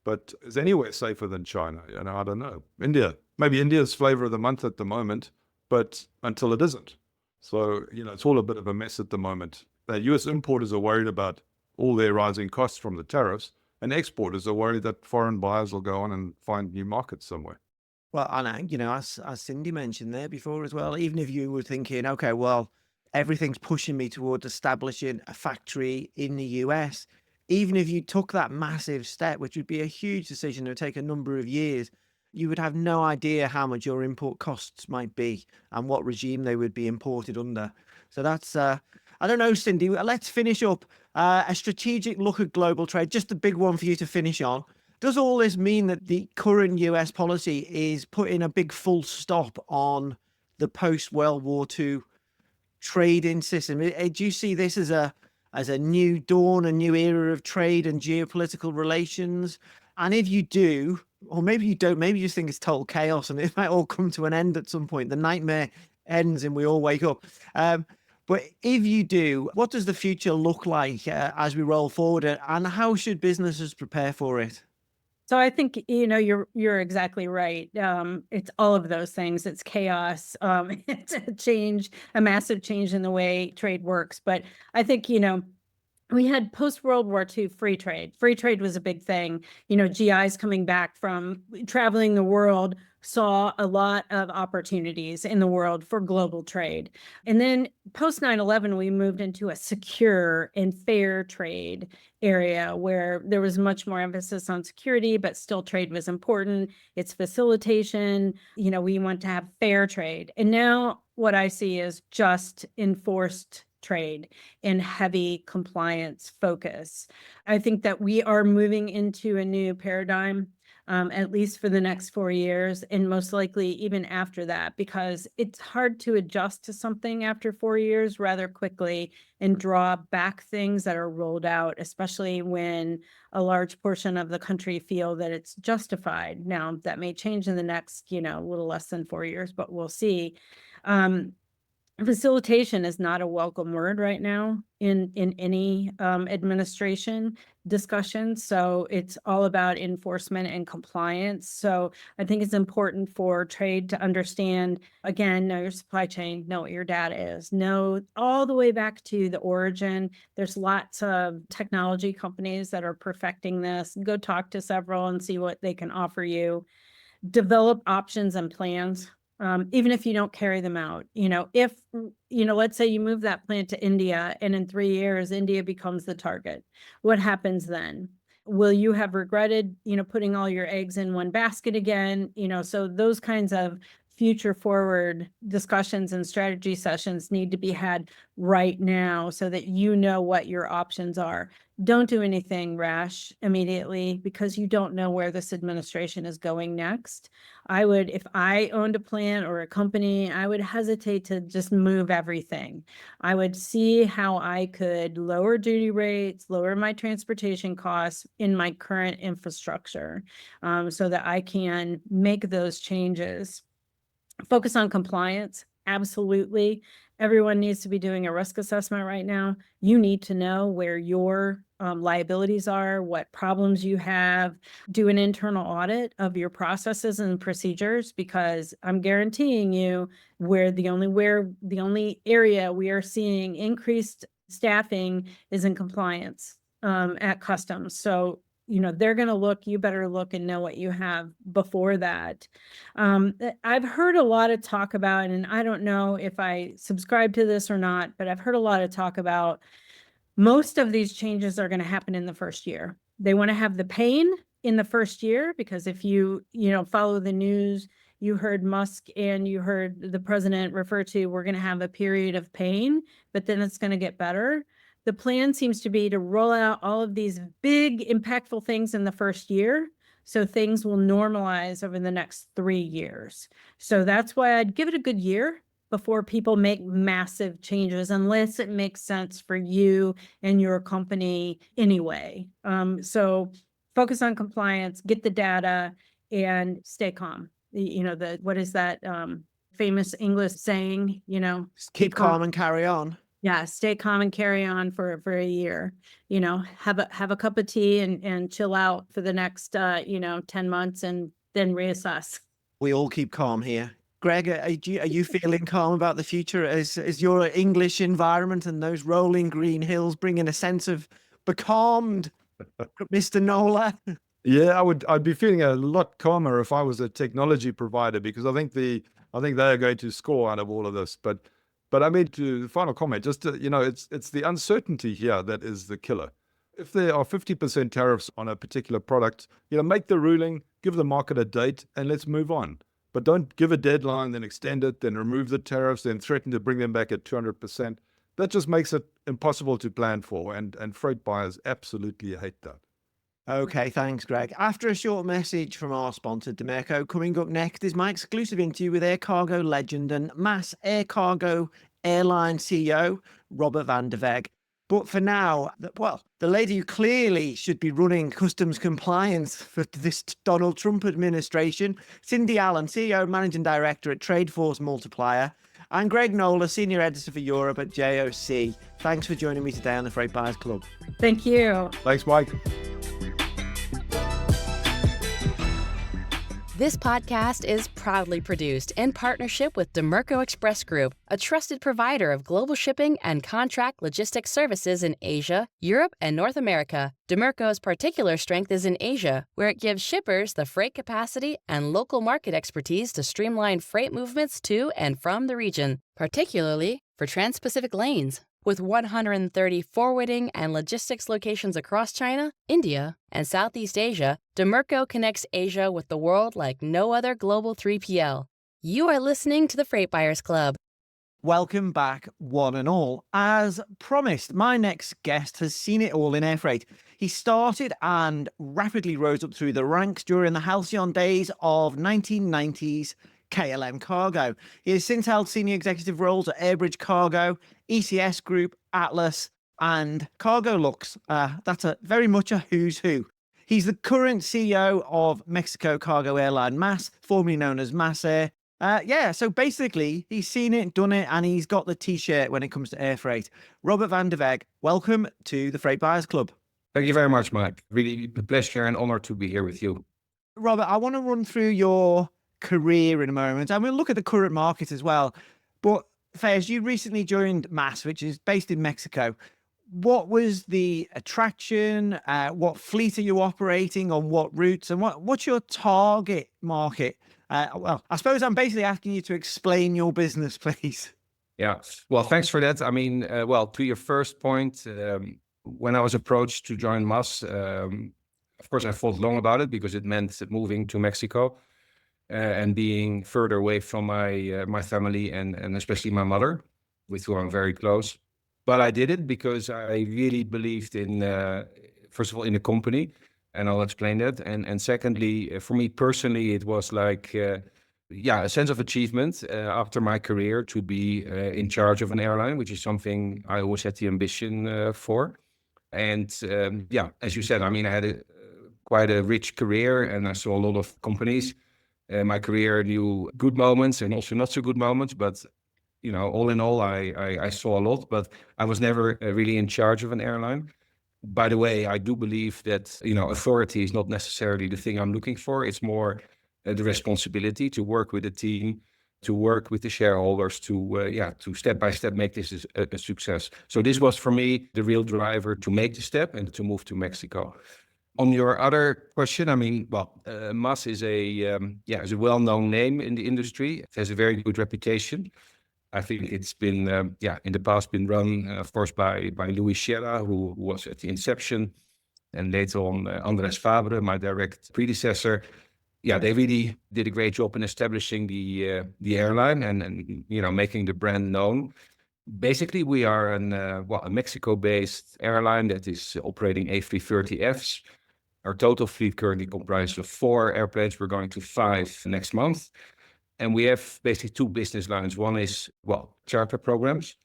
But is anywhere safer than China? I don't know. India. Maybe India's flavor of the month at the moment, but until it isn't. So, it's all a bit of a mess at the moment. US importers are worried about all their rising costs from the tariffs, and exporters are worried that foreign buyers will go on and find new markets somewhere. Well, and as Cindy mentioned there before as well, even if you were thinking, okay, well, everything's pushing me towards establishing a factory in the US, even if you took that massive step, which would be a huge decision, it would take a number of years, you would have no idea how much your import costs might be and what regime they would be imported under. So that's, I don't know, Cindy, let's finish up a strategic look at global trade, just a big one for you to finish on. Does all this mean that the current US policy is putting a big full stop on the post-World War II trading system? Do you see this as a new dawn, a new era of trade and geopolitical relations? And if you do, or maybe you don't, maybe you just think it's total chaos and it might all come to an end at some point. The nightmare ends and we all wake up. But if you do, what does the future look like as we roll forward, and how should businesses prepare for it? So I think, you're exactly right. It's all of those things. It's chaos. It's a massive change in the way trade works. But I think, we had post-World War II free trade. Free trade was a big thing. GIs coming back from traveling the world saw a lot of opportunities in the world for global trade. And then post 9/11, we moved into a secure and fair trade area where there was much more emphasis on security, but still trade was important. It's facilitation. We want to have fair trade. And now what I see is just enforced trade and heavy compliance focus. I think that we are moving into a new paradigm, at least for the next 4 years, and most likely even after that, because it's hard to adjust to something after 4 years rather quickly and draw back things that are rolled out, especially when a large portion of the country feel that it's justified. Now, that may change in the next, little less than 4 years, but we'll see. Facilitation is not a welcome word right now in any administration discussion. So it's all about enforcement and compliance. So I think it's important for trade to understand, again, know your supply chain, know what your data is, know all the way back to the origin. There's lots of technology companies that are perfecting this. Go talk to several and see what they can offer you. Develop options and plans. Even if you don't carry them out, if, let's say you move that plant to India and in 3 years, India becomes the target, what happens then? Will you have regretted, putting all your eggs in one basket again? So those kinds of future forward discussions and strategy sessions need to be had right now so that what your options are. Don't do anything rash immediately because you don't know where this administration is going next. If I owned a plant or a company, I would hesitate to just move everything. I would see how I could lower duty rates, lower my transportation costs in my current infrastructure, so that I can make those changes. Focus on compliance. Absolutely. Everyone needs to be doing a risk assessment right now. You need to know where your liabilities are, what problems you have. Do an internal audit of your processes and procedures, because I'm guaranteeing you the only area we are seeing increased staffing is in compliance at customs. So they're going to look, you better look and know what you have before that. I've heard a lot of talk about, and I don't know if I subscribe to this or not, but I've heard a lot of talk about most of these changes are going to happen in the first year. They want to have the pain in the first year, because if you follow the news, you heard Musk and you heard the president refer to, we're going to have a period of pain, but then it's going to get better. The plan seems to be to roll out all of these big, impactful things in the first year, so things will normalize over the next 3 years. So that's why I'd give it a good year before people make massive changes, unless it makes sense for you and your company anyway. So focus on compliance, get the data, and stay calm. What is that famous English saying? Keep calm and carry on. Yeah, stay calm and carry on for a year. Have a cup of tea and chill out for the next 10 months and then reassess. We all keep calm here. Greg, are you feeling calm about the future? Is your English environment and those rolling green hills bringing a sense of becalmed, Mr. Knowler? Yeah, I'd be feeling a lot calmer if I was a technology provider, because I think they are going to score out of all of this. But I mean, to the final comment, just to, it's the uncertainty here that is the killer. If there are 50% tariffs on a particular product, make the ruling, give the market a date, and let's move on. But don't give a deadline, then extend it, then remove the tariffs, then threaten to bring them back at 200%. That just makes it impossible to plan for, and freight buyers absolutely hate that. Okay, thanks, Greg. After a short message from our sponsor, Dimerco, coming up next is my exclusive interview with air cargo legend and mass air cargo airline CEO, Robert van der Weg. But for now, the lady who clearly should be running customs compliance for this Donald Trump administration, Cindy Allen, CEO and Managing Director at Tradeforce Multiplier, and Greg Knowler, Senior Editor for Europe at JOC. Thanks for joining me today on the Freight Buyers Club. Thank you. Thanks, Mike. This podcast is proudly produced in partnership with Dimerco Express Group, a trusted provider of global shipping and contract logistics services in Asia, Europe, and North America. Dimerco's particular strength is in Asia, where it gives shippers the freight capacity and local market expertise to streamline freight movements to and from the region, particularly for trans-Pacific lanes. With 130 forwarding and logistics locations across China, India, and Southeast Asia, Dimerco connects Asia with the world like no other global 3PL. You are listening to the Freight Buyers Club. Welcome back, one and all. As promised, my next guest has seen it all in air freight. He started and rapidly rose up through the ranks during the halcyon days of 1990s KLM Cargo. He has since held senior executive roles at Airbridge Cargo, ECS Group, Atlas, and Cargo Lux. That's very much a who's who. He's the current CEO of Mexico Cargo Airline MAS, formerly known as MASAir. So basically, he's seen it, done it, and he's got the T-shirt when it comes to air freight. Robert van der Weg, welcome to the Freight Buyers Club. Thank you very much, Mike. Really a pleasure and honor to be here with you. Robert, I want to run through your career in a moment, and we'll look at the current market as well. But Faiz, you recently joined MAS, which is based in Mexico. What was the attraction? What fleet are you operating on? What routes? And what's your target market? I suppose I'm basically asking you to explain your business, please. Yeah, well, thanks for that. I mean, to your first point, when I was approached to join MAS, of course, I thought long about it because it meant moving to Mexico and being further away from my family and especially my mother, with whom I'm very close. But I did it because I really believed in, first of all, in the company, and I'll explain that. And secondly, for me personally, it was like, a sense of achievement after my career to be in charge of an airline, which is something I always had the ambition for. And as you said, I mean, I had quite a rich career and I saw a lot of companies. My career knew good moments and also not so good moments, but all in all, I saw a lot, but I was never really in charge of an airline. By the way, I do believe that, authority is not necessarily the thing I'm looking for. It's more the responsibility to work with the team, to work with the shareholders, to step by step make this a success. So this was for me the real driver to make the step and to move to Mexico. On your other question, I mean, MAS is a well-known name in the industry. It has a very good reputation. I think it's been, in the past been run, of course, by Louis Sierra, who was at the inception, and later on Andres Fabre, my direct predecessor. Yeah, they really did a great job in establishing the airline and making the brand known. Basically, we are a Mexico-based airline that is operating A330Fs. Our total fleet currently comprises of 4 airplanes. We're going to 5 next month. And we have basically 2 business lines. One is, charter programs.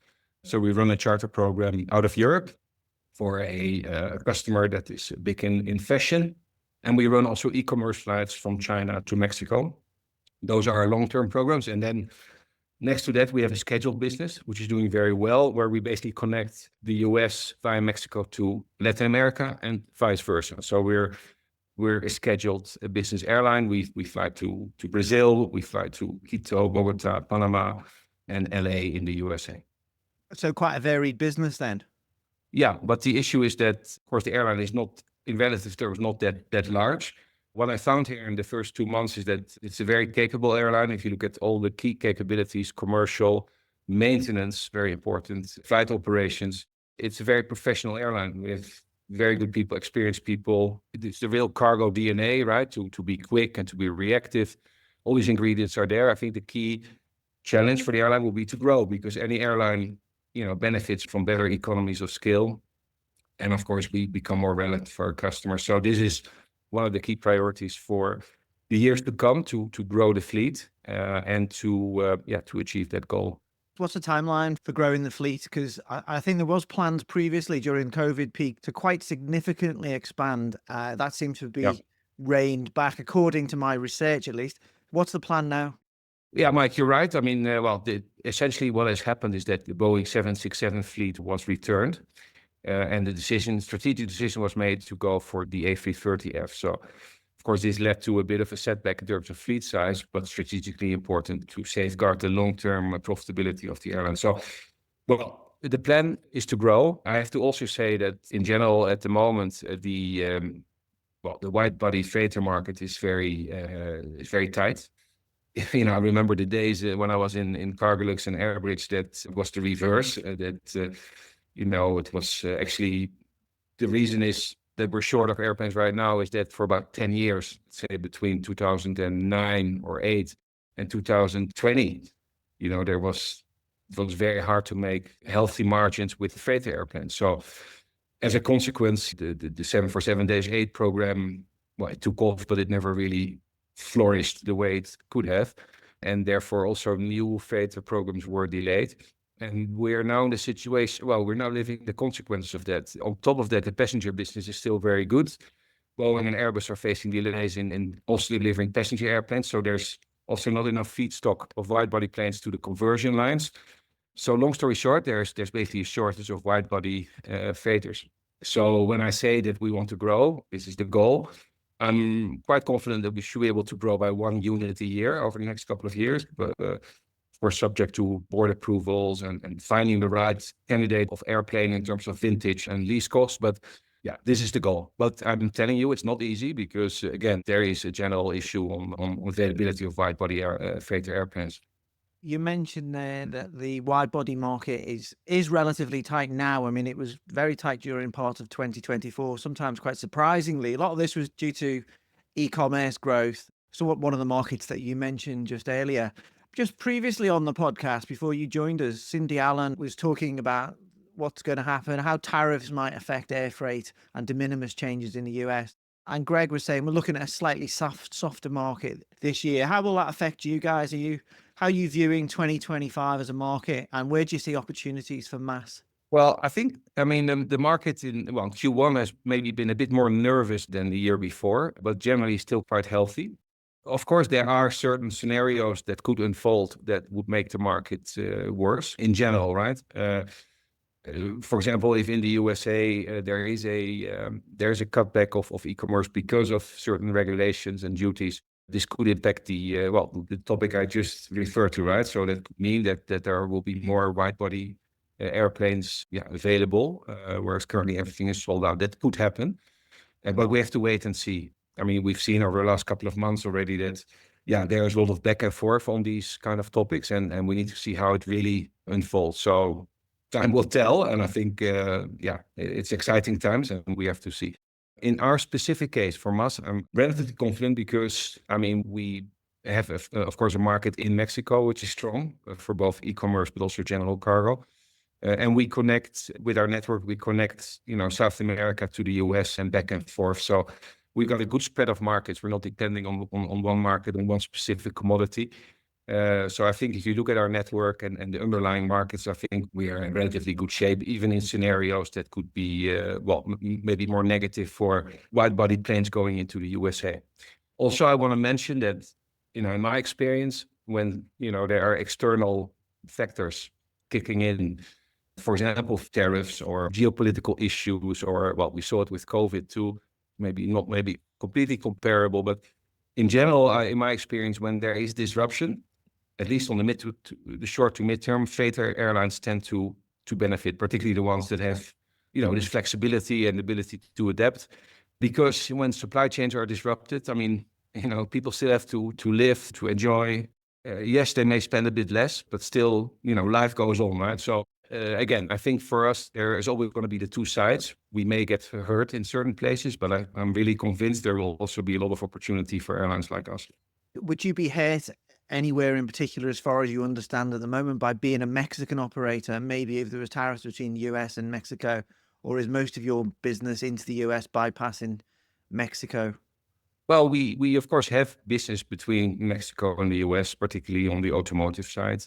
So we run a charter program out of Europe for a customer that is big in fashion. And we run also e-commerce flights from China to Mexico. Those are our long-term programs. And then next to that, we have a scheduled business, which is doing very well, where we basically connect the US via Mexico to Latin America and vice versa. So we're a scheduled business airline. We fly to Brazil, we fly to Quito, Bogota, Panama, and LA in the USA. So quite a varied business then. Yeah, but the issue is that, of course, the airline is not in relative terms, not that large. What I found here in the first 2 months is that it's a very capable airline. If you look at all the key capabilities, commercial, maintenance, very important, flight operations, it's a very professional airline with very good people, experienced people. It's the real cargo DNA, right? To be quick and to be reactive. All these ingredients are there. I think the key challenge for the airline will be to grow, because any airline, benefits from better economies of scale. And of course, we become more relevant for our customers. So this is one of the key priorities for the years to come, to grow the fleet and to achieve that goal. What's the timeline for growing the fleet? Because I think there was plans previously during COVID peak to quite significantly expand. That seems to be reined back, according to my research at least. What's the plan now? Yeah, Mike, you're right. I mean, essentially what has happened is that the Boeing 767 fleet was returned. And the strategic decision was made to go for the A330F. So, of course, this led to a bit of a setback in terms of fleet size, but strategically important to safeguard the long-term profitability of the airline. So, well, the plan is to grow. I have to also say that in general, at the moment, the wide-body freighter market is very tight. I remember the days when I was in Cargolux and Airbridge, that was the reverse. It was actually, the reason is that we're short of airplanes right now is that for about 10 years, say between 2009 or 8 and 2020, it was very hard to make healthy margins with freighter airplanes. So as a consequence, the 747-8 program, well, it took off, but it never really flourished the way it could have. And therefore also new freighter programs were delayed. And we're now in the situation, we're now living the consequences of that. On top of that, the passenger business is still very good. Boeing and Airbus are facing delays in also delivering passenger airplanes. So there's also not enough feedstock of wide-body planes to the conversion lines. So long story short, there's basically a shortage of wide-body freighters. So when I say that we want to grow, this is the goal. I'm quite confident that we should be able to grow by 1 unit a year over the next couple of years. But we're subject to board approvals and finding the right candidate of airplane in terms of vintage and lease costs. But yeah, this is the goal. But I'm telling you, it's not easy because, again, there is a general issue on availability of wide-body freighter airplanes. You mentioned there that the wide-body market is relatively tight now. I mean, it was very tight during part of 2024, sometimes quite surprisingly. A lot of this was due to e-commerce growth. So one of the markets that you mentioned just earlier, just previously on the podcast, before you joined us, Cindy Allen was talking about what's going to happen, how tariffs might affect air freight and de minimis changes in the US. And Greg was saying we're looking at a slightly softer market this year. How will that affect you guys? How are you viewing 2025 as a market, and where do you see opportunities for MAS? Well, the market in Q1 has maybe been a bit more nervous than the year before, but generally still quite healthy. Of course, there are certain scenarios that could unfold that would make the market worse in general, right? For example, if in the USA there is a cutback of e-commerce because of certain regulations and duties, this could impact the topic I just referred to, right? So that could mean that there will be more wide-body airplanes available, whereas currently everything is sold out. That could happen, but we have to wait and see. I mean, we've seen over the last couple of months already that, there's a lot of back and forth on these kind of topics, and we need to see how it really unfolds. So time will tell, and I think, it's exciting times, and we have to see. In our specific case, for MAS, I'm relatively confident because, we have, of course, a market in Mexico, which is strong for both e-commerce, but also general cargo. And we connect with our network, South America to the US and back and forth. So we've got a good spread of markets. We're not depending on one market, on one specific commodity. So I think if you look at our network and the underlying markets, I think we are in relatively good shape, even in scenarios that could be, maybe more negative for wide-body planes going into the USA. Also, I want to mention that, in my experience, when, there are external factors kicking in, for example, tariffs or geopolitical issues, or, we saw it with COVID too, maybe completely comparable, but in general, in my experience, when there is disruption, at least on the short to mid-term, freighter airlines tend to benefit, particularly the ones that have, this flexibility and ability to adapt. because when supply chains are disrupted, I mean, people still have to live, to enjoy. Yes, they may spend a bit less, but still, life goes on, right? So again, I think for us, there is always going to be the two sides. We may get hurt in certain places, but I'm really convinced there will also be a lot of opportunity for airlines like us. Would you be hurt anywhere in particular, as far as you understand at the moment, by being a Mexican operator? Maybe if there was tariffs between the US and Mexico, or is most of your business into the US bypassing Mexico? Well, we of course have business between Mexico and the US, particularly on the automotive side.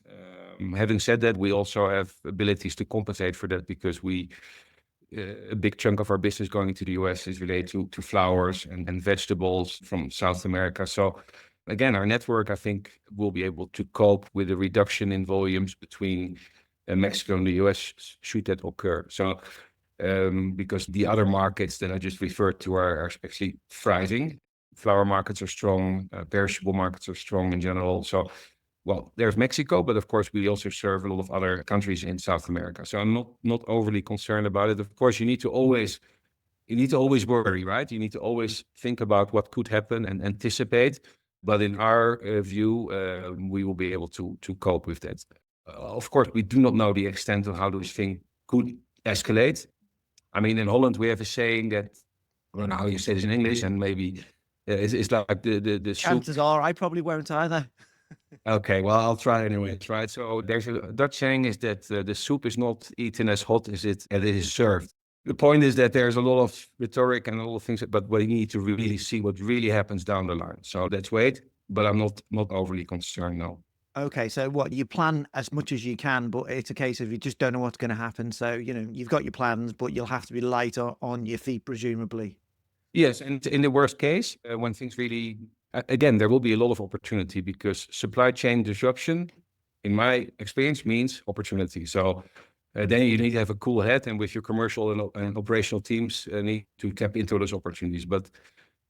Having said that, we also have abilities to compensate for that because a big chunk of our business going to the US is related to flowers and vegetables from South America. So again, our network, I think, will be able to cope with the reduction in volumes between Mexico and the US should that occur. So because the other markets that I just referred to are actually thriving. Flower markets are strong, perishable markets are strong in general. So, well, there's Mexico, but of course we also serve a lot of other countries in South America. So I'm not overly concerned about it. Of course, you need to always worry, right? You need to always think about what could happen and anticipate. But in our view, we will be able to cope with that. Of course, we do not know the extent of how this thing could escalate. I mean, in Holland, we have a saying that, I don't know how you say this in English, and maybe it's like the Chances are I probably won't either. Okay, well, I'll try anyway. Right. So there's a Dutch saying is that the soup is not eaten as hot as it is served. The point is that there's a lot of rhetoric and a lot of things, but we need to really see what really happens down the line. So let's wait, but I'm not overly concerned, no. Okay, so what, you plan as much as you can, but it's a case of you just don't know what's going to happen. So, you've got your plans, but you'll have to be light on your feet, presumably. Yes, and in the worst case, when things really, again, there will be a lot of opportunity because supply chain disruption, in my experience, means opportunity. So then you need to have a cool head, and with your commercial and operational teams, need to tap into those opportunities. But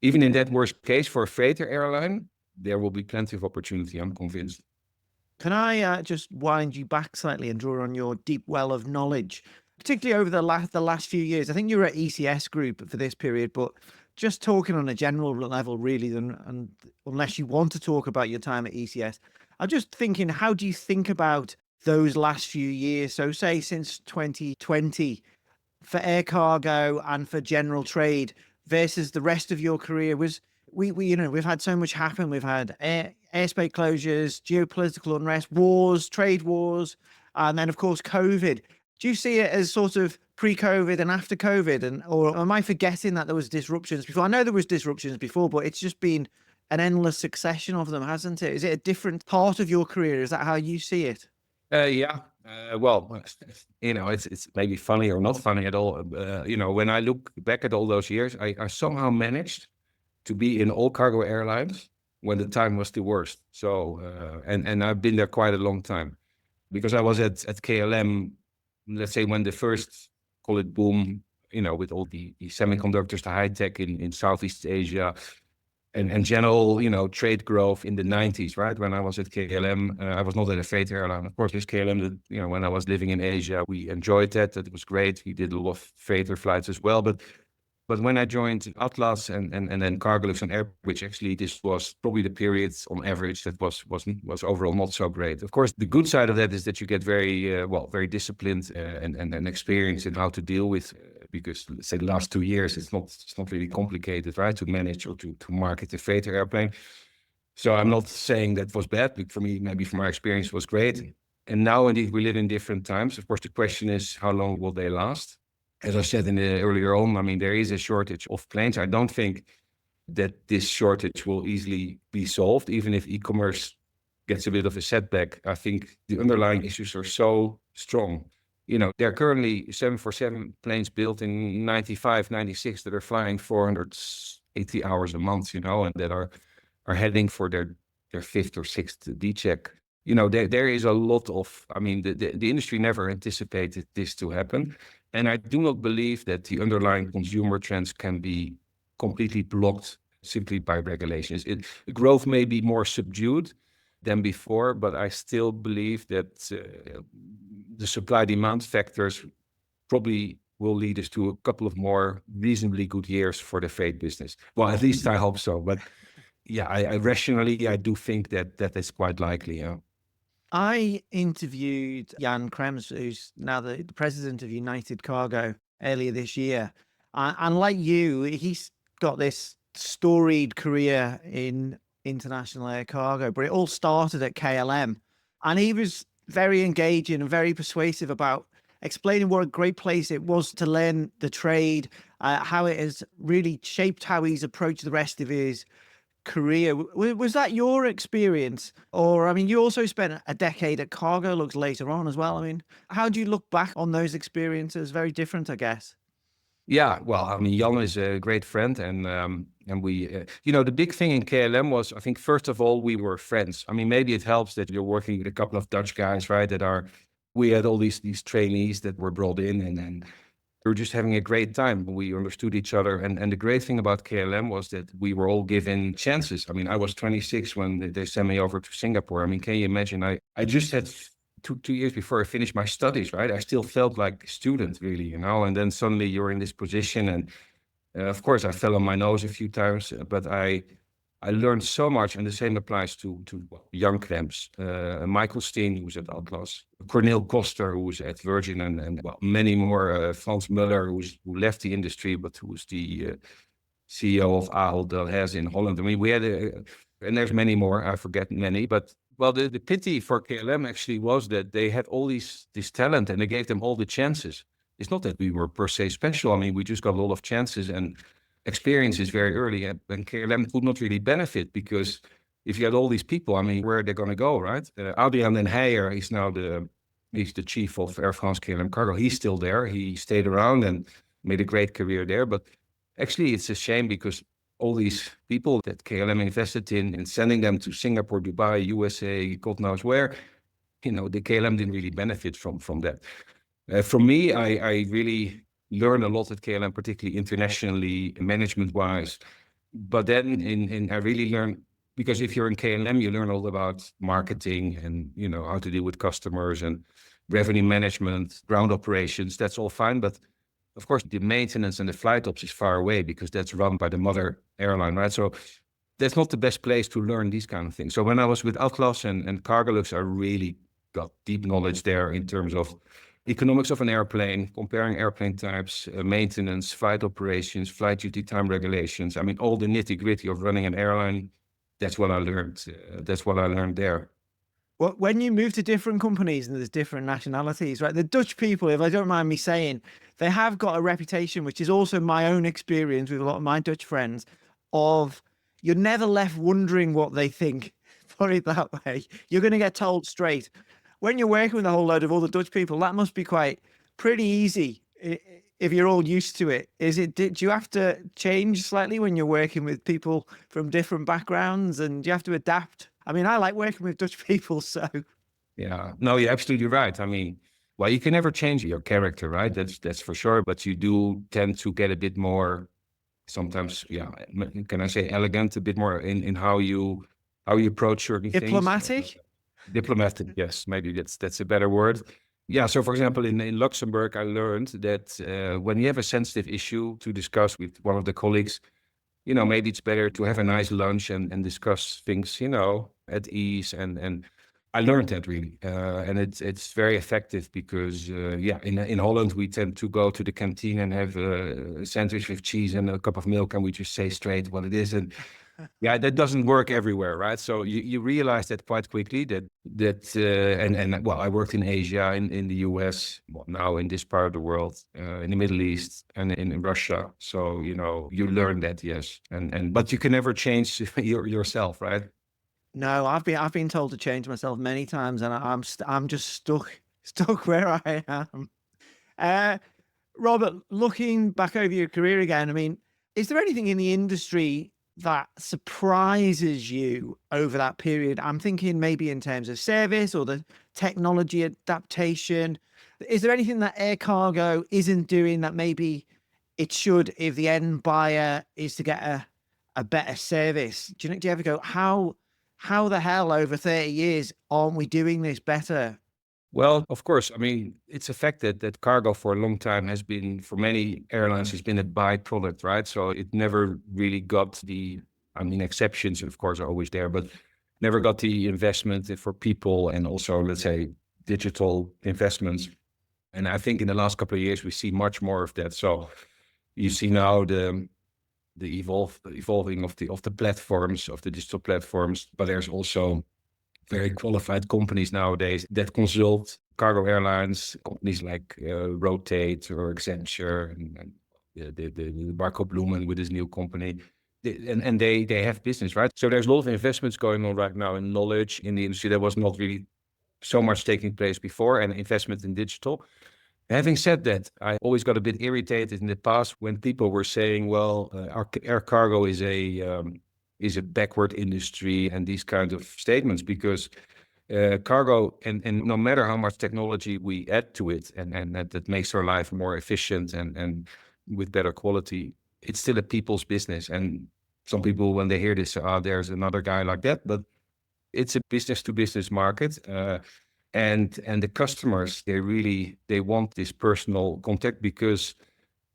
even in that worst case, for a freighter airline, there will be plenty of opportunity, I'm convinced. Can I just wind you back slightly and draw on your deep well of knowledge, particularly over the last few years? I think you were at ECS Group for this period, but just talking on a general level, really, and unless you want to talk about your time at ECS, I'm just thinking, how do you think about those last few years? So say since 2020 for air cargo and for general trade versus the rest of your career. We've had so much happen. We've had airspace closures, geopolitical unrest, wars, trade wars, and then of course COVID. Do you see it as sort of pre-COVID and after COVID, or am I forgetting that there was disruptions before? I know there was disruptions before, but it's just been an endless succession of them, hasn't it? Is it a different part of your career? Is that how you see it? Yeah. Well, it's maybe funny or not funny at all. When I look back at all those years, I somehow managed to be in all cargo airlines when the time was the worst. So, and I've been there quite a long time because I was at KLM, let's say when the first, call it boom, with all the semiconductors, the high tech in Southeast Asia, and general, trade growth in the 90s, right? When I was at KLM, I was not at a freighter airline. Of course, with KLM, when I was living in Asia, we enjoyed that. That was great. We did a lot of freighter flights as well. But when I joined Atlas and then Cargolux and Airbridge, actually, this was probably the period on average that was overall not so great. Of course, the good side of that is that you get very disciplined and experienced in how to deal with. Because let's say the last 2 years, it's not really complicated, right, to manage or to market a freighter airplane. So I'm not saying that was bad, but for me, maybe from my experience, it was great. And now, indeed, we live in different times. Of course, the question is, how long will they last? As I said earlier on, I mean, there is a shortage of planes. I don't think that this shortage will easily be solved, even if e-commerce gets a bit of a setback. I think the underlying issues are so strong. There are currently 747 planes built in 95, 96 that are flying 480 hours a month, and that are heading for their fifth or sixth D-check. There is a lot of, I mean, the industry never anticipated this to happen. And I do not believe that the underlying consumer trends can be completely blocked simply by regulations. Growth may be more subdued than before, but I still believe that the supply-demand factors probably will lead us to a couple of more reasonably good years for the freight business. Well, at least I hope so. But yeah, I rationally, I do think that is quite likely. Yeah. I interviewed Jan Krems, who's now the president of United Cargo, earlier this year. And like you, he's got this storied career in international air cargo, but it all started at KLM. And he was very engaging and very persuasive about explaining what a great place it was to learn the trade, how it has really shaped how he's approached the rest of his career. Was that your experience? Or, I mean, you also spent a decade at Cargolux later on as well. I mean, how do you look back on those experiences? Very different, I guess. Yeah, well, I mean, Jan is a great friend, and we, the big thing in KLM was, I think, first of all, we were friends. I mean, maybe it helps that you're working with a couple of Dutch guys, right? We had all these trainees that were brought in, and we were just having a great time. We understood each other, and the great thing about KLM was that we were all given chances. I mean, I was 26 when they sent me over to Singapore. I mean, can you imagine? I just had two years before I finished my studies, right? I still felt like a student, really, and then suddenly you're in this position, and of course I fell on my nose a few times, but I learned so much, and the same applies to young Krems, Michael Steen, who was at Atlas, Cornel Koster, who was at Virgin, and many more, Frans Muller, who left the industry, but who was the CEO of Ahold Delhaize in Holland. I mean, we had, and there's many more, I forget many, but well, the pity for KLM actually was that they had all this talent and they gave them all the chances. It's not that we were per se special. I mean, we just got a lot of chances and experiences very early, and KLM could not really benefit because if you had all these people, I mean, where are they going to go, right? Adriaan den Heijer is now he's the chief of Air France KLM Cargo. He's still there. He stayed around and made a great career there. But actually, it's a shame because all these people that KLM invested in sending them to Singapore, Dubai, USA, God knows where, the KLM didn't really benefit from that. For me, I really learned a lot at KLM, particularly internationally, management-wise. But then I really learned, because if you're in KLM, you learn all about marketing and, how to deal with customers and revenue management, ground operations. That's all fine. But of course, the maintenance and the flight ops is far away because that's run by the mother airline, right? So that's not the best place to learn these kind of things. So when I was with Atlas and Cargolux, I really got deep knowledge there in terms of economics of an airplane, comparing airplane types, maintenance, flight operations, flight duty time regulations. I mean, all the nitty gritty of running an airline. That's what I learned. That's what I learned there. Well, when you move to different companies and there's different nationalities, right? The Dutch people, if I don't mind me saying, they have got a reputation, which is also my own experience with a lot of my Dutch friends, of you're never left wondering what they think. Put it that way. You're going to get told straight. When you're working with a whole load of other Dutch people, that must be pretty easy if you're all used to it. Do you have to change slightly when you're working with people from different backgrounds, and do you have to adapt? I mean, I like working with Dutch people, so. Yeah, no, you're absolutely right. I mean, well, you can never change your character, right? That's for sure. But you do tend to get a bit more, sometimes, yeah, can I say elegant, a bit more in how you approach certain things. Diplomatic? Diplomatic, yes, maybe that's a better word. Yeah, so for example, in Luxembourg, I learned that when you have a sensitive issue to discuss with one of the colleagues, maybe it's better to have a nice lunch and discuss things, at ease. And I learned that really. And it's very effective because, in Holland, we tend to go to the canteen and have a sandwich with cheese and a cup of milk, and we just say straight what it is. And yeah, that doesn't work everywhere, right? So you realize that quite quickly and I worked in Asia, in the US, now in this part of the world, in the Middle East and in Russia. So, you learn that, yes. But you can never change yourself, right? No, I've been told to change myself many times, and I'm just stuck where I am. Robert, looking back over your career again, I mean, is there anything in the industry that surprises you over that period? I'm thinking maybe in terms of service or the technology adaptation. Is there anything that air cargo isn't doing that maybe it should if the end buyer is to get a better service? Do you ever go, how the hell over 30 years aren't we doing this better? Well, of course, I mean, it's a fact that cargo for a long time has been, for many airlines, has been a byproduct, right? So it never really got exceptions, of course, are always there, but never got the investment for people and also, let's say, digital investments. And I think in the last couple of years, we see much more of that. So you see now the evolving of the platforms, of the digital platforms, but there's also very qualified companies nowadays that consult cargo airlines, companies like Rotate or Exemption, and the Marco Blumen with his new company. And they have business, right? So there's a lot of investments going on right now in knowledge in the industry that was not really so much taking place before, and investment in digital. Having said that, I always got a bit irritated in the past when people were saying, well, our air cargo is a backward industry and these kinds of statements, because cargo, and no matter how much technology we add to it and that makes our life more efficient and with better quality, it's still a people's business. And some people, when they hear this, there's another guy like that, but it's a business to business market. And the customers, they want this personal contact, because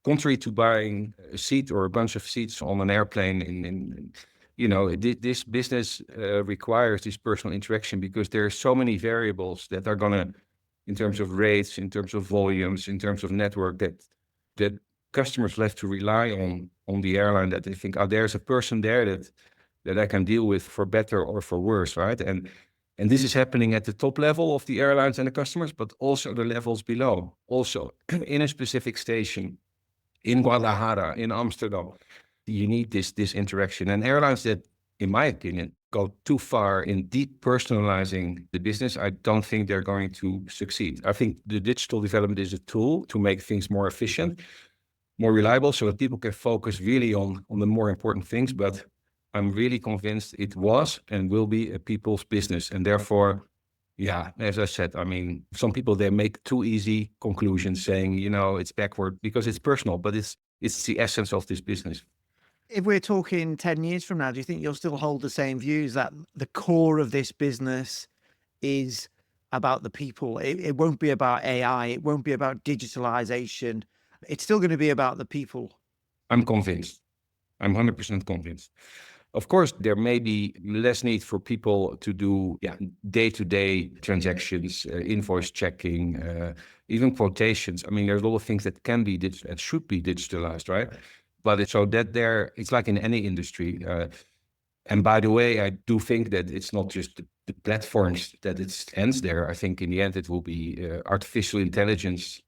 contrary to buying a seat or a bunch of seats on an airplane, this business requires this personal interaction, because there are so many variables that are gonna, in terms of rates, in terms of volumes, in terms of network, that customers have to rely on the airline, that they think, there's a person there that I can deal with for better or for worse, right? And this is happening at the top level of the airlines and the customers, but also the levels below. Also, in a specific station, in Guadalajara, in Amsterdam, you need this interaction. And airlines that, in my opinion, go too far in deep personalizing the business, I don't think they're going to succeed. I think the digital development is a tool to make things more efficient, more reliable, so that people can focus really on the more important things. But I'm really convinced it was and will be a people's business. And therefore, yeah, as I said, I mean, some people, they make too easy conclusions saying, it's backward because it's personal, but it's the essence of this business. If we're talking 10 years from now, do you think you'll still hold the same views that the core of this business is about the people? It won't be about AI. It won't be about digitalization. It's still going to be about the people. I'm convinced. I'm 100% convinced. Of course, there may be less need for people to do day-to-day transactions, invoice checking, even quotations. I mean, there's a lot of things that can be and should be digitalized, right? But it's like in any industry. And by the way, I do think that it's not just the platforms that it ends there. I think in the end, it will be artificial intelligence,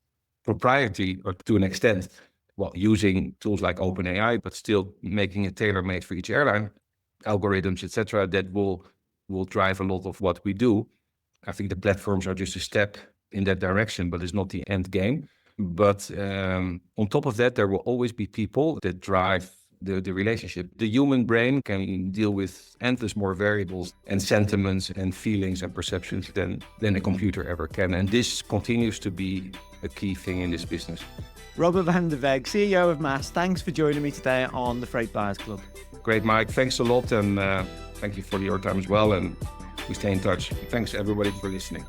proprietary, or to an extent, using tools like OpenAI, but still making it tailor-made for each airline, algorithms, etc., that will drive a lot of what we do. I think the platforms are just a step in that direction, but it's not the end game. But on top of that, there will always be people that drive the relationship. The human brain can deal with endless more variables and sentiments and feelings and perceptions than a computer ever can. And this continues to be a key thing in this business. Robert van der Weg, CEO of MAS, thanks for joining me today on the Freight Buyers Club. Great, Mike. Thanks a lot. And thank you for your time as well. And we stay in touch. Thanks, everybody, for listening.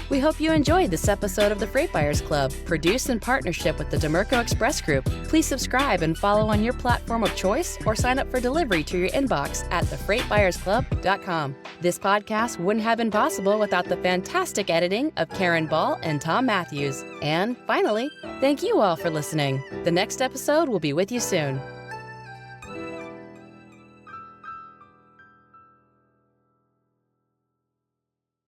We hope you enjoyed this episode of the Freight Buyers Club, produced in partnership with the Dimerco Express Group. Please subscribe and follow on your platform of choice, or sign up for delivery to your inbox at thefreightbuyersclub.com. This podcast wouldn't have been possible without the fantastic editing of Karen Ball and Tom Matthews. And finally, thank you all for listening. The next episode will be with you soon.